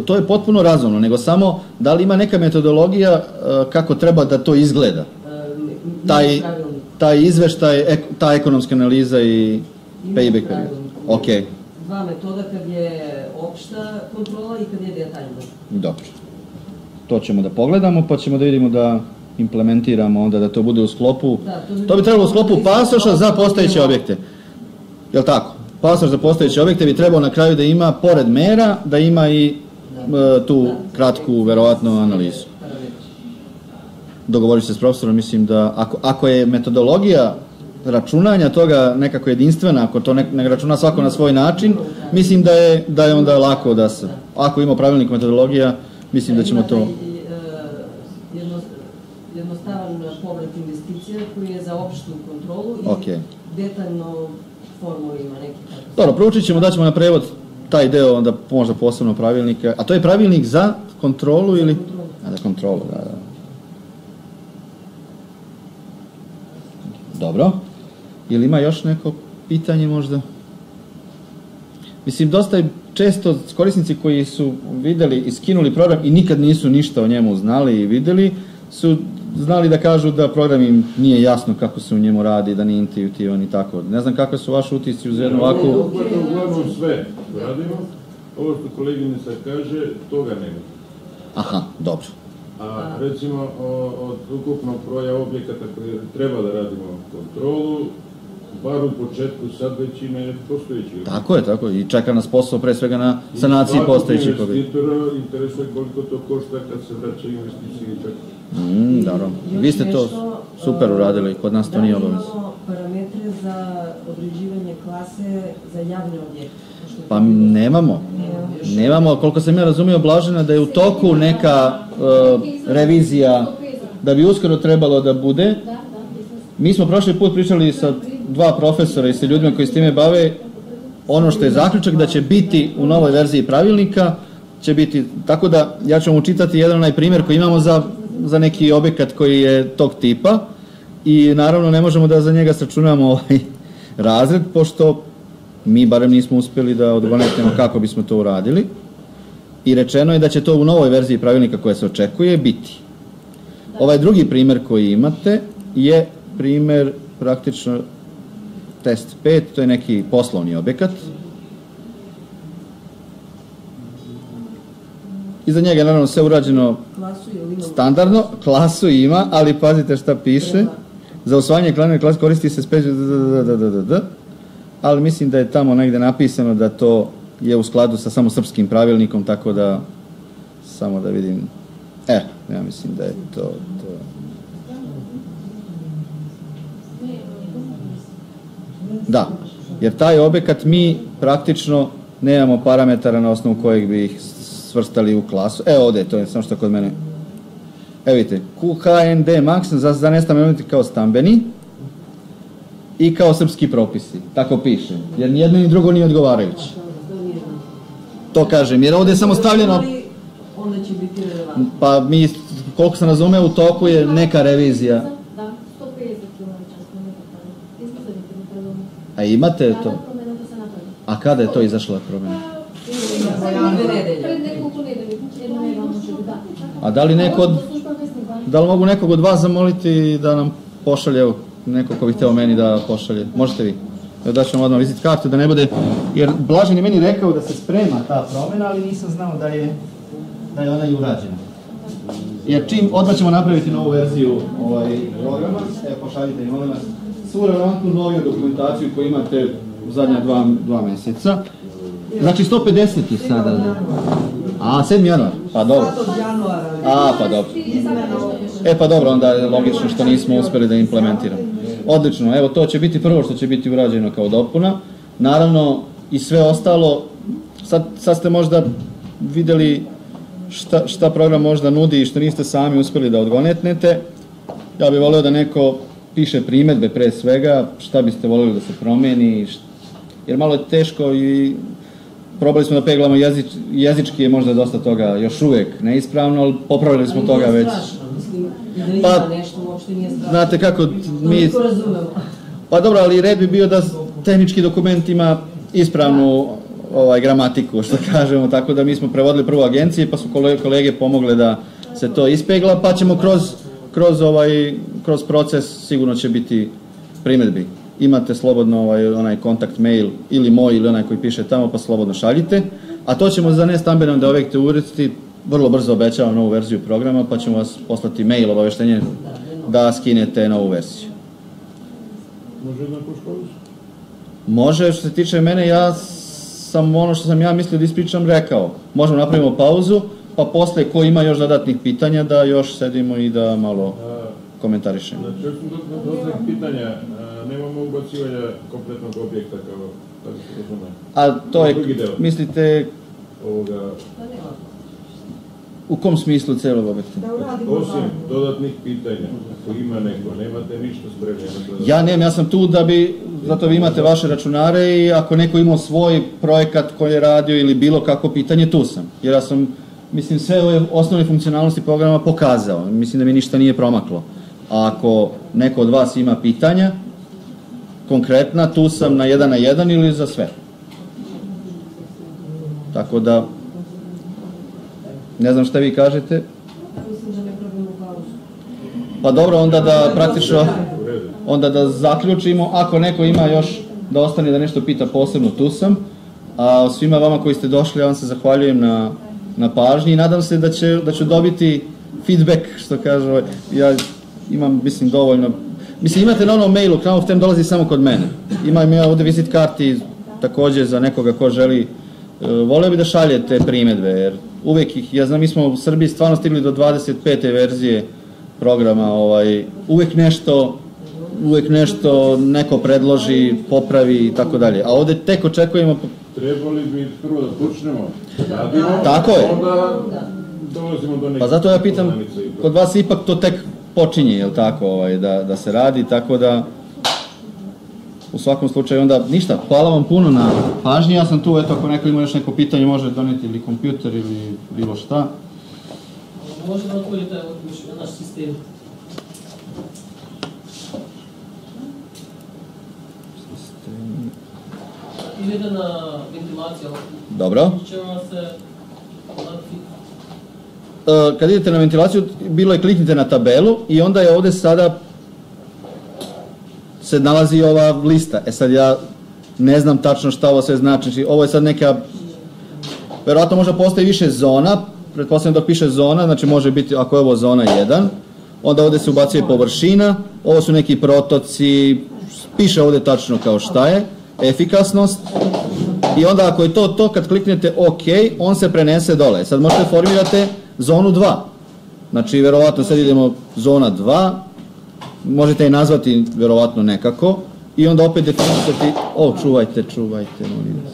To je potpuno razumno, nego samo da li ima neka metodologija kako treba da to izgleda. Taj izveštaj, ta ekonomska analiza i payback period. Ok. Dva metoda kad je opšta kontrola i kad je detaljna. Dobro. To ćemo da pogledamo, pa ćemo da vidimo da implementiramo onda, da to bude u sklopu... To bi trebalo u sklopu pasoša za postojeće objekte. Jel' tako? Pasoš za postojeće objekte bi trebao na kraju da ima, pored mera, da ima i tu kratku, verovatno, analizu. Dogovorit se s profesorom, mislim da ako je metodologija računanja toga nekako jedinstvena, ako to ne računa svako na svoj način, mislim da je onda lako da se... Ako ima pravilnik metodologija, mislim da ćemo to... Jednostavan povrat investicija koji je za opštu kontrolu i detaljno formulu ima neki tako. Dobro, proučit ćemo, daćemo na prevod taj deo, onda možda posebno pravilnika. A to je pravilnik za kontrolu ili... Za kontrolu, da. Dobro. Ili ima još neko pitanje možda? Mislim, dosta je često korisnici koji su videli i skinuli program i nikad nisu ništa o njemu znali i videli, su znali da kažu da program im nije jasno kako se u njemu radi, da nije intuitivan i tako. Ne znam kakve su vaši utisci uz jednu ovakvu... Uglavnom sve radimo. Ovo što koleginica kaže, toga nema. Aha, dobro. A recimo od ukupnog broja objekata koje treba da radimo kontrolu, bar u početku sad većina je postojeći. Tako je. I čeka nas posao pre svega na sanaciji postojećih objekata. Investitora interesuje koliko to košta kad se vraća investicije i čak. Dobro. Vi ste to super uradili, kod nas to nije obavezno. Da li imamo parametre za određivanje klase za javne objekte? Pa nemamo. Nemamo, koliko sam ja razumio, Blažena, da je u toku neka revizija, da bi uskoro trebalo da bude. Mi smo prošli put pričali sa 2 profesora i sa ljudima koji s time bave, ono što je zaključak da će biti u novoj verziji pravilnika, će biti, tako da ja ću vam učitati jedan onaj primjer koji imamo za neki objekat koji je tog tipa i naravno ne možemo da za njega sračunamo razred, pošto mi barem nismo uspjeli da odgonetimo kako bismo to uradili i rečeno je da će to u novoj verziji pravilnika koja se očekuje biti. Ovaj drugi primjer koji imate je primjer praktično test 5, to je neki poslovni objekat. Iza njega je naravno sve urađeno standardno, klasu ima, ali pazite šta piše. Za usvajanje klanove klase koristi se ali mislim da je tamo negde napisano da to je u skladu sa samo srpskim pravilnikom, tako da samo da vidim. Ja mislim da je to. Da, jer taj objekat mi praktično nemamo parametara na osnovu kojeg bi ih svrstali u klasu. Ovdje, to je samo što kod mene. Vidite, QHND Max za nestambeni kao stambeni i kao srpski propisi. Tako piše. Jer ni jedno ni drugo nije odgovarajuće. To kažem, jer ovdje je samo stavljeno... Onda će biti relevantno. Pa mi, koliko sam razumeo, u toku je neka revizija. Da, 150 km/h. A imate to? A kada je to izašla promjena? Pred nekoliko nedelje. A da li mogu nekog od vas zamoliti da nam pošalje, evo, neko ko bi hteo meni da pošalje? Možete vi? Da ću vam odmah vizit kartu, da ne bude, jer Blažen je meni rekao da se sprema ta promjena, ali nisam znao da je ona i urađena. Jer odmah ćemo napraviti novu verziju programa, pošaljite mi, molim vas, svu relevantnu noviju dokumentaciju koju imate u zadnja 2 meseca. Znači 150 je sada. 7. januar, pa dobro. Pa dobro. Pa dobro, onda je logično što nismo uspjeli da implementiramo. Odlično, evo to će biti prvo što će biti urađeno kao dopuna. Naravno i sve ostalo, sad ste možda vidjeli šta program možda nudi i što niste sami uspjeli da odgonetnete. Ja bih volio da neko piše primjedbe pre svega, šta biste voljeli da se promeni, jer malo je teško i probali smo da peglamo jezički je možda dosta toga još uvijek neispravno, ali popravili smo toga već. Pa, znate kako mi... Pa dobro, ali red bi bio da tehnički dokument ima ispravnu gramatiku, što kažemo, tako da mi smo prevodili prvo agencije, pa su kolege pomogle da se to ispegla, pa ćemo kroz proces sigurno će biti primjedbi. Imate slobodno onaj kontakt mail ili moj ili onaj koji piše tamo, pa slobodno šaljite, a to ćemo za nestambene objekte uvrstiti, vrlo brzo obećavam novu verziju programa, pa ćemo vas poslati mail obaveštenje da skinete novu verziju. Može jednako školu? Može, što se tiče mene, ja sam ono što sam ja mislio da ispričam rekao. Možemo napravimo pauzu, pa posle ko ima još dodatnih pitanja da još sedimo i da malo komentarišemo. Znači, još sam dodatnih pitanja, nemamo ubacivanja kompletnog objekta kao tako se razume. A to je, mislite, u kom smislu celog objekta? Osim dodatnih pitanja, ako ima neko, nemate ništa spremljeno? Ja nemam, ja sam tu da bi, zato vi imate vaše računare i ako neko imao svoj projekat koji je radio ili bilo kako pitanje, tu sam. Jer ja sam, mislim, sve ove osnovne funkcionalnosti programa pokazao. Mislim da mi ništa nije promaklo. A ako neko od vas ima pitanja, konkretna, tu sam na 1 na 1 ili za sve. Tako da, ne znam šta vi kažete. Pa dobro, onda da praktično, onda da zaključimo, ako neko ima još da ostane da nešto pita posebno, tu sam. A svima vama koji ste došli, ja vam se zahvaljujem na pažnji i nadam se da ću dobiti feedback, što kažu, ja imam, mislim, dovoljno. Mislim, imate na onom mailu, Crown of Time dolazi samo kod mene. Imam ja ovde visit karti takođe za nekoga ko želi. Voleo bi da šaljete primedbe, jer uvek ih, ja znam, mi smo u Srbiji stvarno stigli do 25. verzije programa, uvek nešto neko predloži, popravi i tako dalje. A ovde tek očekujemo... Trebali bi prvo da počnemo. Tako je. Onda dolazimo do nekih... Pa zato ja pitam, kod vas ipak to tek počinje, jel tako, da se radi, tako da u svakom slučaju onda ništa. Hvala vam puno na pažnji, ja sam tu, eto, ako neko ima još neko pitanje, može doneti ili kompjuter ili bilo šta. Može da otvorite naš sistem. Ide na ventilaciju. Dobro. Kad idete na ventilaciju, bilo je kliknite na tabelu i onda je ovde sada se nalazi ova lista. E sad ja ne znam tačno šta ovo sve znači. Ovo je sad neka, verovatno možda postoji više zona, pretpostavljam dok piše zona, znači može biti, ako je ovo zona 1, onda ovde se ubacuje površina, ovo su neki protoci, piše ovde tačno kao šta je, efikasnost, i onda ako je to kad kliknete OK, on se prenese dole. Sad možete formirate zonu 2. Znači, verovatno sad idemo zona 2, možete je nazvati verovatno nekako, i onda opet definisati, čuvajte, molim vas.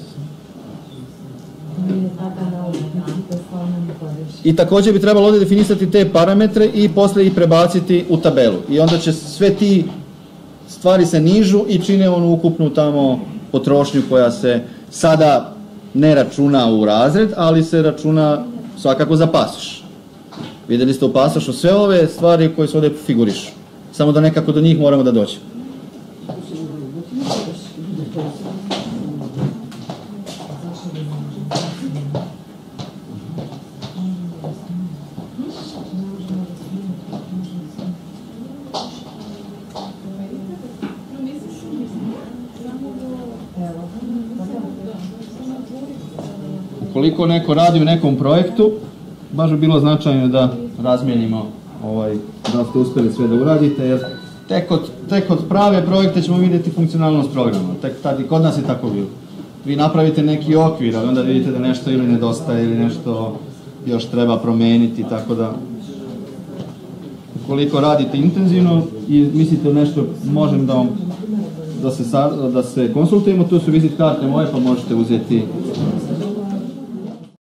I takođe bi trebalo ovde definisati te parametre i posle ih prebaciti u tabelu. I onda će sve ti stvari se nižu i čine onu ukupnu tamo potrošnju koja se sada ne računa u razred, ali se računa svakako za pasoš. Videli ste u pasošu sve ove stvari koje se ovde figurišu. Samo da nekako do njih moramo da dođemo. Ukoliko neko radi u nekom projektu, baš bi bilo značajno da razmijenimo da ste uspeli sve da uradite, jer tek od prave projekte ćemo vidjeti funkcionalnost programa. Tek tad i kod nas je tako bilo. Vi napravite neki okvir, ali onda vidite da nešto ili nedostaje ili nešto još treba promeniti, tako da ukoliko radite intenzivno i mislite nešto, možem da se konsultujemo, tu su vizit karte moje, pa možete uzeti